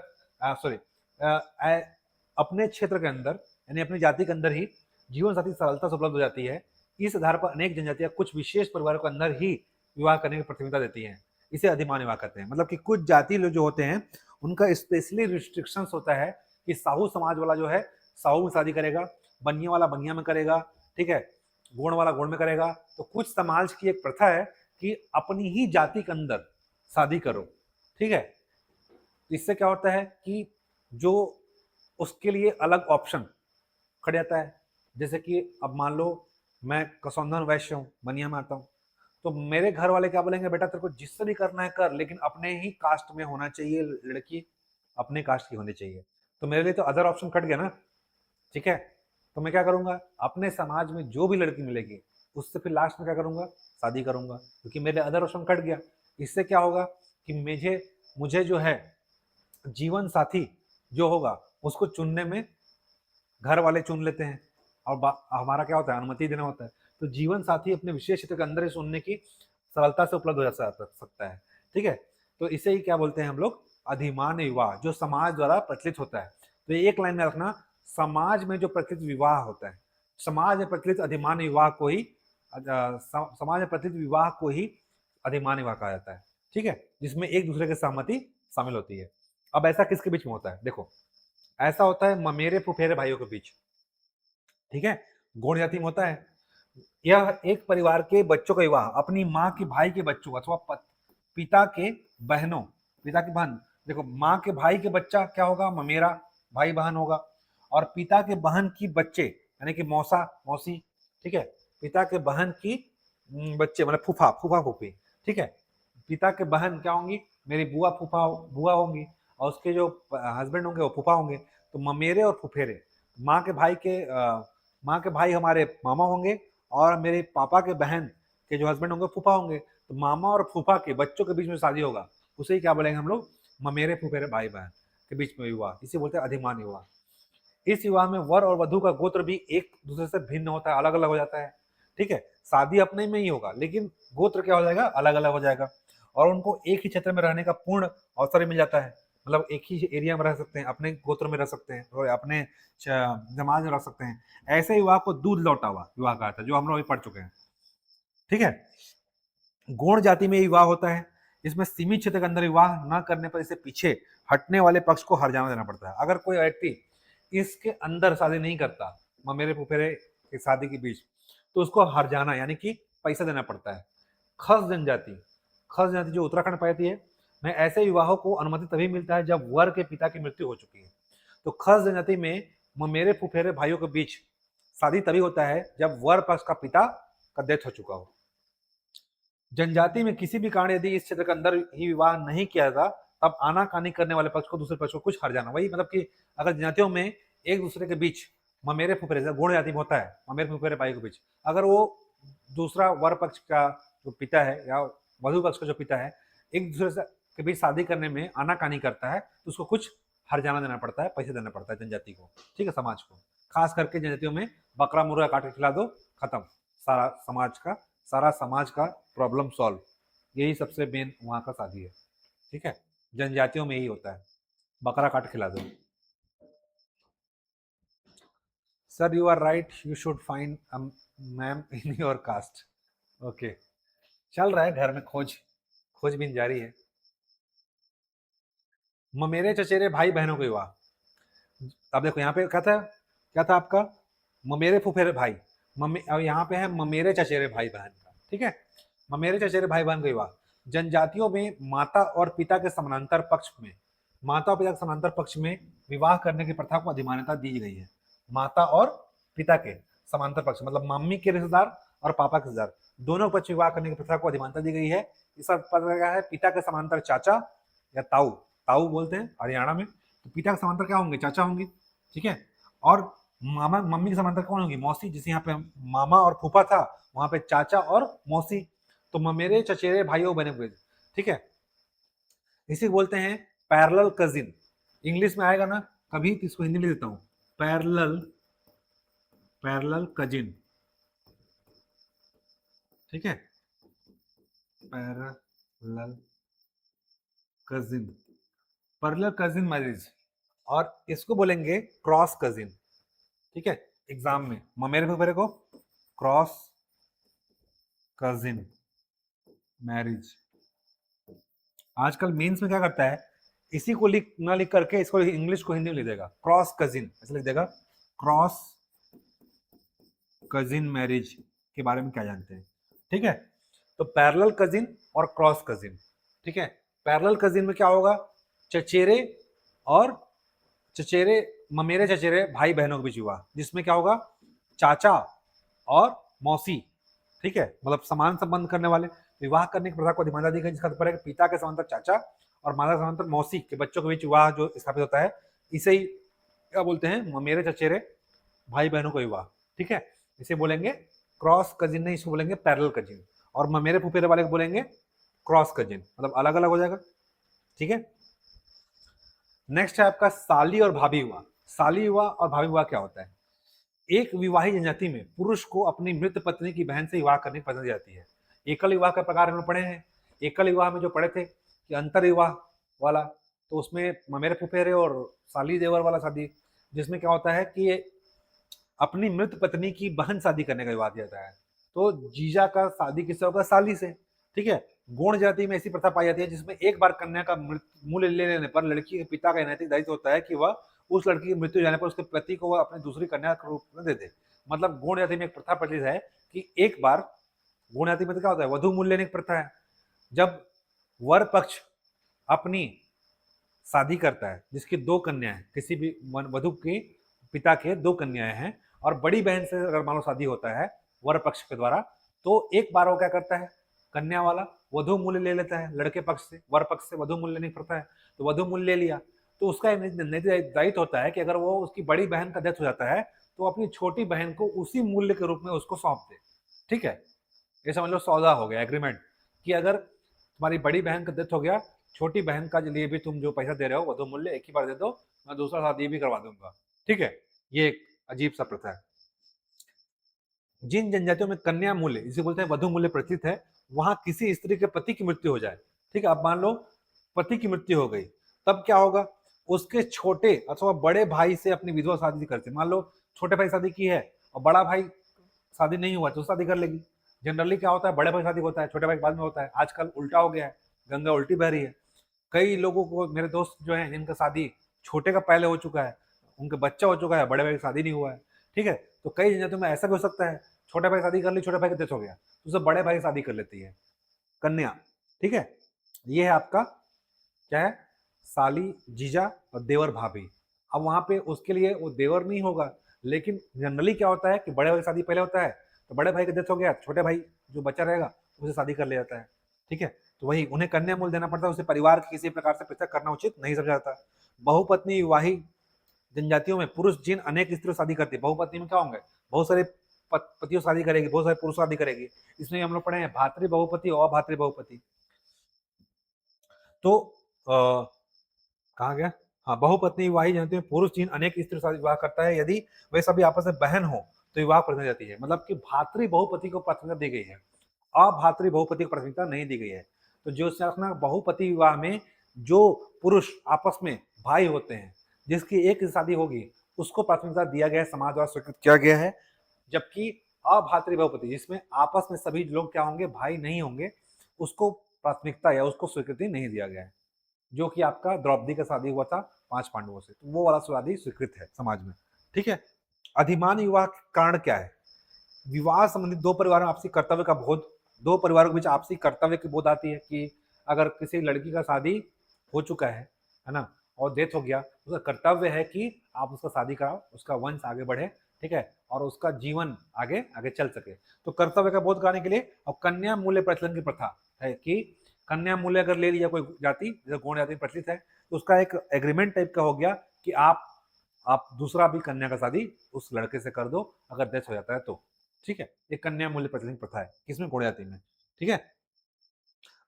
[SPEAKER 1] अपने क्षेत्र के अंदर यानी अपनी जाति के अंदर ही जीवन साथी सरलता से उपलब्ध हो जाती है। इस आधार पर अनेक जनजातियां कुछ विशेष परिवारों के अंदर ही विवाह करने की प्राथमिकता देती हैं। इसे अधिमान विवाह कहते हैं। मतलब कि कुछ जाति लोग जो होते हैं उनका स्पेशली रिस्ट्रिक्शंस होता है कि साहू समाज वाला जो है साहू में शादी करेगा, बनिया वाला बनिया में करेगा, ठीक है, गोंड वाला गोंड में करेगा। तो कुछ समाज की एक प्रथा है कि अपनी ही जाति के अंदर शादी करो। ठीक है, इससे क्या होता है कि जो उसके लिए अलग ऑप्शन खड़ जाता है। जैसे कि अब मान लो मैं कसौंधन वैश्य हूँ, बनिया में आता हूँ, तो मेरे घर वाले क्या बोलेंगे, बेटा तेरे को जिससे भी करना है कर, लेकिन अपने ही कास्ट में होना चाहिए, लड़की अपने कास्ट की होनी चाहिए। तो मेरे लिए तो अदर ऑप्शन कट गया ना। ठीक है, तो मैं क्या करूंगा, अपने समाज में जो भी लड़की मिलेगी उससे फिर लास्ट में क्या करूंगा, शादी करूंगा, क्योंकि मेरे अदर ऑप्शन कट गया। इससे क्या होगा कि मुझे जो है जीवन साथी जो होगा उसको चुनने में घर वाले चुन लेते हैं और हमारा क्या होता है, अनुमति देना होता है। तो जीवन साथी अपने विशेष क्षेत्र के अंदर ही चुनने की सरलता से उपलब्ध हो सकता है। ठीक है, तो इसे ही क्या बोलते हैं हम लोग, अधिमान विवाह, जो समाज द्वारा प्रचलित होता है। तो एक लाइन में रखना, समाज में जो प्रचलित विवाह होता है, समाज में प्रचलित अधिमान विवाह को ही समाज में प्रचलित विवाह को ही अधिमान विवाह कहा जाता है। ठीक है, जिसमें एक दूसरे की सहमति शामिल होती है। अब ऐसा किसके बीच में होता है, देखो ऐसा होता है ममेरे फुफेरे भाइयों के बीच। ठीक है, गौड़ जाति में होता है। यह एक परिवार के बच्चों का विवाह अपनी माँ के भाई के बच्चों अथवा पिता के बहनों, पिता की बहन, देखो माँ के भाई के बच्चा क्या होगा, ममेरा भाई बहन होगा, और पिता के बहन की बच्चे यानी कि मौसा मौसी, ठीक है, पिता के बहन की बच्चे मतलब फूफा फूफा फूफी, ठीक है, पिता के बहन क्या होंगी, मेरी बुआ फूफा बुआ होंगी, और उसके जो हस्बैंड होंगे वो फूफा होंगे। तो ममेरे और फुफेरे, माँ के भाई के माँ के भाई हमारे मामा होंगे, और मेरे पापा के बहन के जो हस्बैंड होंगे फूफा होंगे। तो मामा और फूफा के बच्चों के बीच में शादी होगा, उसे ही क्या बोलेंगे हम लोग, ममेरे फुफेरे भाई बहन के बीच में विवाह, इसे बोलते हैं अधिमान विवाह। इस विवाह में वर और वधु का गोत्र भी एक दूसरे से भिन्न होता है, अलग अलग हो जाता है, ठीक है, शादी अपने में ही होगा लेकिन गोत्र क्या हो जाएगा, अलग अलग हो जाएगा, और उनको एक ही क्षेत्र में रहने का पूर्ण अवसर मिल जाता है, मतलब एक ही एरिया में रह सकते हैं, अपने गोत्र में रह सकते हैं और अपने समाज में रह सकते हैं। ऐसे विवाह को दूध लौटा हुआ विवाह कहा था, जो हम लोग अभी पढ़ चुके हैं, ठीक है। गौण जाति में विवाह होता है, इसमें सीमित क्षेत्र के अंदर विवाह न करने पर इसे पीछे हटने वाले पक्ष को हर्जाना देना पड़ता है। अगर कोई व्यक्ति इसके अंदर शादी नहीं करता, ममेरे फुफेरे की शादी के बीच, तो उसको हर्जाना यानी कि पैसा देना पड़ता है। खस जनजाति, खस जनजाति जो उत्तराखंड पाती है में ऐसे विवाहों को अनुमति तभी मिलता है जब वर के पिता की मृत्यु हो चुकी है। तो खस जनजाति में ममेरे फुफेरे भाइयों के बीच शादी तभी होता है जब वर पक्ष का पिता का डेथ हो चुका हो। जनजाति में किसी भी कारण यदि इस क्षेत्र के अंदर ही विवाह नहीं किया जाता, तब आनाकानी करने वाले पक्ष को दूसरे पक्ष को कुछ हर्जाना, वही मतलब कि अगर जनजातियों में एक दूसरे के बीच ममेरे फुफेरे गुण जाति में होता है, ममेरे फुफेरे भाई के बीच, अगर वो दूसरा वर पक्ष का जो पिता है या वधु पक्ष का जो पिता है एक दूसरे से के बीच शादी करने में आनाकानी करता है, तो उसको कुछ हर्जाना देना पड़ता है, पैसे देना पड़ता है जनजाति को, ठीक है, समाज को। खास करके जनजातियों में बकरा मुर्गा काट के खिला दो, खत्म, सारा समाज का प्रॉब्लम सॉल्व, यही सबसे मेन वहां का शादी है, ठीक है, जनजातियों में यही होता है, बकरा काट खिला दो। Sir you are right, you should find ma'am in your caste. Okay, चल रहा है घर में खोजबीन जारी है। ममेरे चचेरे भाई बहनों के विवाह, अब देखो यहाँ पे क्या था आपका, ममेरे फुफेरे भाई, मम्मी, अब यहाँ पे है ममेरे चचेरे भाई बहन का, ठीक है, ममेरे चचेरे भाई बहन का विवाह। जनजातियों में माता और पिता के समानांतर पक्ष में, माता और पिता के समानांतर पक्ष में विवाह करने की प्रथा को अधिमान्यता दी गई है। माता और पिता के समांतर पक्ष मतलब मम्मी के रिश्तेदार और पापा के रिश्तेदार दोनों पक्ष विवाह करने की प्रथा को अधिमान्यता दी गई है। इसका पता क्या है, पिता के समांतर चाचा या ताऊ, ताऊ बोलते हैं हरियाणा में, तो पिता के समांतर क्या होंगे, चाचा होंगे, ठीक है, और मामा मम्मी के समांतर कौन होगी, मौसी, जिसे यहाँ पे मामा और फूफा था वहां पे चाचा और मौसी, तो ममेरे चचेरे भाइयों बने हुए, ठीक है, इसी बोलते हैं पैरेलल कजिन। इंग्लिश में आएगा ना कभी, तो इसको हिंदी में देता हूँ, पैरेलल कजिन, ठीक है, parallel cousin, parallel cousin marriage, और इसको बोलेंगे क्रॉस कजिन, ठीक है, एग्जाम में ममेरे फुफेरे को क्रॉस कजिन मैरिज। आजकल मेंस में क्या करता है, इसी को लिख ना लिख करके इसको इंग्लिश को हिंदी में लिख देगा, क्रॉस कजिन ऐसे लिख देगा, क्रॉस कजिन मैरिज के बारे में क्या जानते हैं, ठीक है। तो पैरेलल कजिन और क्रॉस कजिन, ठीक है, पैरेलल कजिन में क्या होगा, चचेरे और चचेरे ममेरे चचेरे भाई बहनों के बीच विवाह, जिसमें क्या होगा, चाचा और मौसी, ठीक है, मतलब समान संबंध करने वाले विवाह करने की प्रथा को अधिमान्यता दी गई, जिसका तात्पर्य है पिता के समांतर चाचा और माता के समांतर मौसी के बच्चों के बीच विवाह जो स्थापित होता है, इसे ही क्या बोलते हैं, ममेरे चचेरे भाई बहनों का विवाह, ठीक है, इसे बोलेंगे क्रॉस कजिन, नहीं इसको बोलेंगे पैरेलल कजिन, और ममेरे फुफेरे वाले को बोलेंगे क्रॉस कजिन, मतलब अलग अलग हो जाएगा, ठीक है। नेक्स्ट है आपका साली और भाभी विवाह। साली विवाह और भाभी विवाह क्या होता है, एक विवाही जनजाति में पुरुष को अपनी मृत पत्नी की बहन से विवाह करने की पसंद जाती है। एकल विवाह का प्रकार हम पढ़े हैं, एकल विवाह में जो पढ़े थे कि अंतर विवाह वाला, तो उसमें ममेरे फुफेरे और साली देवर वाला शादी, जिसमें क्या होता है कि अपनी मृत पत्नी की बहन शादी करने का विवाह दिया जाता है, तो जीजा का शादी किससे होगा, साली से, ठीक है। गौण जाति में ऐसी प्रथा पाई जाती है जिसमें एक बार कन्या का मूल्य ले लेने पर लड़की के पिता का नैतिक दायित्व होता है कि वह उस लड़की की मृत्यु जाने पर उसके पति को वह अपनी दूसरी कन्या के रूप में दे दे। मतलब गौण जाति में एक प्रथा प्रचलित है कि एक बार, गौण जाति में तो क्या होता है, वधु मूल्य लेने की प्रथा है, जब वर पक्ष अपनी शादी करता है जिसकी दो कन्या है, किसी भी वधु की पिता के 2 कन्याएं हैं और बड़ी बहन से अगर मान लो शादी होता है वर पक्ष के द्वारा, तो एक बार वो क्या करता है, कन्या वाला वधु मूल्य ले लेता है लड़के पक्ष से, वर पक्ष से वधु मूल्य नहीं पड़ता है, तो वधु मूल्य ले लिया। तो उसका दायित्व होता है कि अगर वो उसकी बड़ी बहन का डेथ हो जाता है तो अपनी छोटी बहन को उसी मूल्य के रूप में उसको सौंप दे। ठीक है, ये समझ लो सौदा हो गया, एग्रीमेंट, कि अगर तुम्हारी बड़ी बहन का डेथ हो गया, छोटी बहन का लिए भी तुम जो पैसा दे रहे हो वधु मूल्य एक ही बार दे दो, मैं दूसरा शादी भी करवा दूंगा। ठीक है, ये एक अजीब सा प्रथा है। जिन जनजातियों में कन्या मूल्य इसे बोलते हैं वधु मूल्य प्रचलित है, वहां किसी स्त्री के पति की मृत्यु हो जाए, ठीक है, अब मान लो पति की मृत्यु हो गई, तब क्या होगा, उसके छोटे अथवा बड़े भाई से अपनी विधवा शादी करते। मान लो छोटे भाई शादी की है और बड़ा भाई शादी नहीं हुआ तो शादी कर लेगी। जनरली क्या होता है, बड़े भाई शादी होता है, छोटे भाई बाद में होता है। आजकल उल्टा हो गया है, गंगा उल्टी बह रही है। कई लोगों को, मेरे दोस्त जो है जिनका शादी छोटे का पहले हो चुका है, उनका बच्चा हो चुका है, बड़े भाई की शादी नहीं हुआ है। ठीक है, तो कई जनजातियों में ऐसा भी हो सकता है, छोटे भाई शादी कर ली, छोटे भाई का डेथ हो गया, तो उसे बड़े भाई शादी कर लेती है कन्या। ठीक है, ये है आपका क्या है, साली, जीजा और देवर भाभी। अब वहां पे उसके लिए वो देवर नहीं होगा, लेकिन जनरली क्या होता है कि बड़े भाई शादी पहले होता है, तो बड़े भाई का डेथ हो गया, छोटे भाई जो बच्चा रहेगा उसे शादी कर ले जाता है। ठीक है, तो वही उन्हें कन्या मूल्य देना पड़ता है, उसे परिवार के किसी प्रकार से पृथक करना उचित नहीं समझा जाता। बहुपत्नी विवाही जनजातियों में पुरुष जिन अनेक स्त्रियों शादी करती है, बहुपत्नी में क्या होंगे, बहुत सारे पतियों शादी करेगी, बहुत सारे पुरुष शादी करेगी, इसमें हम लोग पढ़े हैं भातृ बहुपति और अभातृ बहुपति। तो कहा गया, हाँ, बहुपत्नी विवाही जनजाति में पुरुष जिन अनेक स्त्री शादी विवाह करता है, यदि वे सभी आपस में बहन हो तो विवाह प्राथमिकता जाती है। मतलब कि भातृ बहुपति को प्राथमिकता दी गई है, अभातृ बहुपति को प्राथमिकता नहीं दी गई है। तो जो बहुपति विवाह में जो पुरुष आपस में भाई होते हैं, जिसकी एक शादी होगी उसको प्राथमिकता दिया गया है, समाज द्वारा स्वीकृत किया गया है। जबकि अभातृ बहुपति जिसमें आपस में सभी लोग क्या होंगे, भाई नहीं होंगे, उसको प्राथमिकता या उसको स्वीकृति नहीं दिया गया है। जो कि आपका द्रौपदी का शादी हुआ था 5 पांडवों से, तो वो वाला शादी स्वीकृत है समाज में। ठीक है, अधिमान विवाह के कारण क्या है, विवाह संबंधित दो परिवारों में आपसी कर्तव्य का बोध, दो परिवारों के बीच आपसी कर्तव्य की बोध आती है कि अगर किसी लड़की का शादी हो चुका है ना, और डेथ हो गया, उसका कर्तव्य है कि आप उसका शादी कराओ, उसका वंश आगे बढ़े। ठीक है, और उसका जीवन आगे आगे चल सके, तो कर्तव्य का बोध कराने के लिए। और कन्या मूल्य प्रचलन की प्रथा है कि कन्या मूल्य अगर ले लिया कोई जाति, जैसे गौड़ जाति प्रचलित है, तो उसका एक एग्रीमेंट टाइप का हो गया कि आप दूसरा भी कन्या का शादी उस लड़के से कर दो अगर डेथ हो जाता है तो। ठीक है, ये कन्या मूल्य प्रचलन की प्रथा है, किसमें, गौड़ जाति में। ठीक है,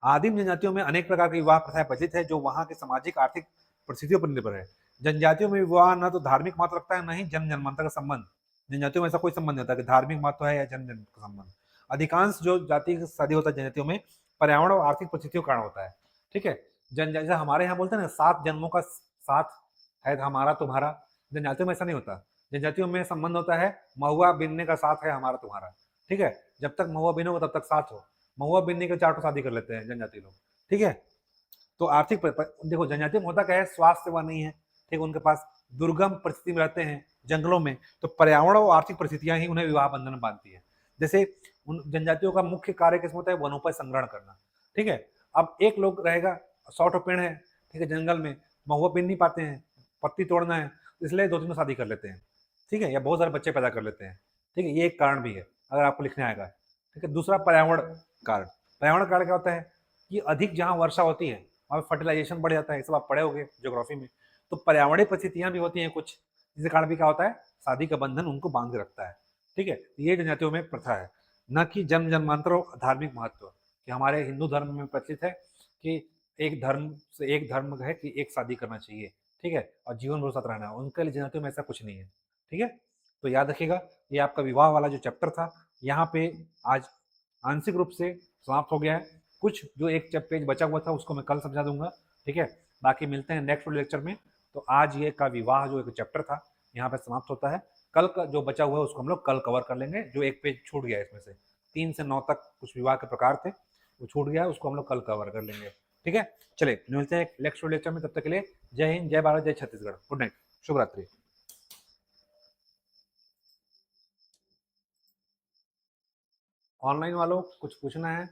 [SPEAKER 1] आदिम जनजातियों में अनेक प्रकार की विवाह प्रथाएं प्रचलित है जो वहां के सामाजिक आर्थिक परिस्थितियों पर निर्भर है। जनजातियों में विवाह न तो धार्मिक महत्व रखता है, न ही जन्म जन्मांतर का संबंध। जनजातियों में ऐसा कोई संबंध नहीं होता कि धार्मिक महत्व है या जन्म जन्म का संबंध। अधिकांश जो जाति की शादी होता है जनजातियों में पर्यावरण और आर्थिक परिस्थितियों के कारण होता है। ठीक है, जैसे हमारे यहाँ बोलते हैं ना 7 जन्मों का साथ है हमारा तुम्हारा, जनजातियों में ऐसा नहीं होता। जनजातियों में संबंध होता है महुआ बिनने का साथ है हमारा तुम्हारा। ठीक है, जब तक महुआ बिनो तब तक साथ हो, महुआ बिनने के 4 शादी कर लेते हैं जनजाति लोग। ठीक है, तो आर्थिक देखो जनजाति में होता क्या है, स्वास्थ्य सेवा नहीं है, ठीक, उनके पास दुर्गम परिस्थिति में रहते हैं जंगलों में, तो पर्यावरण और आर्थिक परिस्थितियां ही उन्हें विवाह बंधन में बांधती है। जैसे उन जनजातियों का मुख्य कार्य किसमें होता है, वनोपज संग्रहण करना। ठीक है, अब एक लोग रहेगा, 100 पेड़ है, ठीक है, जंगल में महुआ बिन नहीं पाते हैं, पत्ती तोड़ना है, इसलिए 2-3 शादी कर लेते हैं। ठीक है, या बहुत सारे बच्चे पैदा कर लेते हैं। ठीक है, ये एक कारण भी है, अगर आपको लिखने आएगा। ठीक है, दूसरा पर्यावरण कारण। पर्यावरण कारण क्या होता है कि अधिक जहाँ वर्षा होती है वहाँ फर्टिलाइजेशन बढ़ जाता है, ये सब आप पढ़े होंगे ज्योग्राफी में। तो पर्यावरणीय परिस्थितियां भी होती हैं कुछ, जिसके कारण भी क्या होता है, शादी का बंधन उनको बांध के रखता है। ठीक है, ये जनजातियों में प्रथा है, न कि जन्म जन्मांतर और धार्मिक महत्व, कि हमारे हिंदू धर्म में प्रचलित है कि एक धर्म से एक धर्म है कि एक शादी करना चाहिए। ठीक है, और जीवन भर साथ रहना है, उनके लिए जनजातियों में ऐसा कुछ नहीं है। ठीक है, तो याद रखिएगा, ये आपका विवाह वाला जो चैप्टर था यहाँ पे आज आंशिक रूप से समाप्त हो गया है। कुछ जो एक पेज बचा हुआ था उसको मैं कल समझा दूंगा। ठीक है, बाकी मिलते हैं नेक्स्ट लेक्चर में। तो आज ये का विवाह जो एक चैप्टर था यहाँ पे समाप्त होता है। कल का जो बचा हुआ है उसको हम लोग कल कवर कर लेंगे, जो एक पेज छूट गया है इसमें से 3 से 9 तक कुछ विवाह के प्रकार थे, वो छूट गया है, उसको हम लोग कल कवर कर लेंगे। ठीक है, चलिए मिलते हैं नेक्स्ट लेक्चर में, तब तक के लिए जय हिंद, जय भारत, जय छत्तीसगढ़, गुड नाइट, शुभ रात्रि। ऑनलाइन वालों कुछ पूछना है?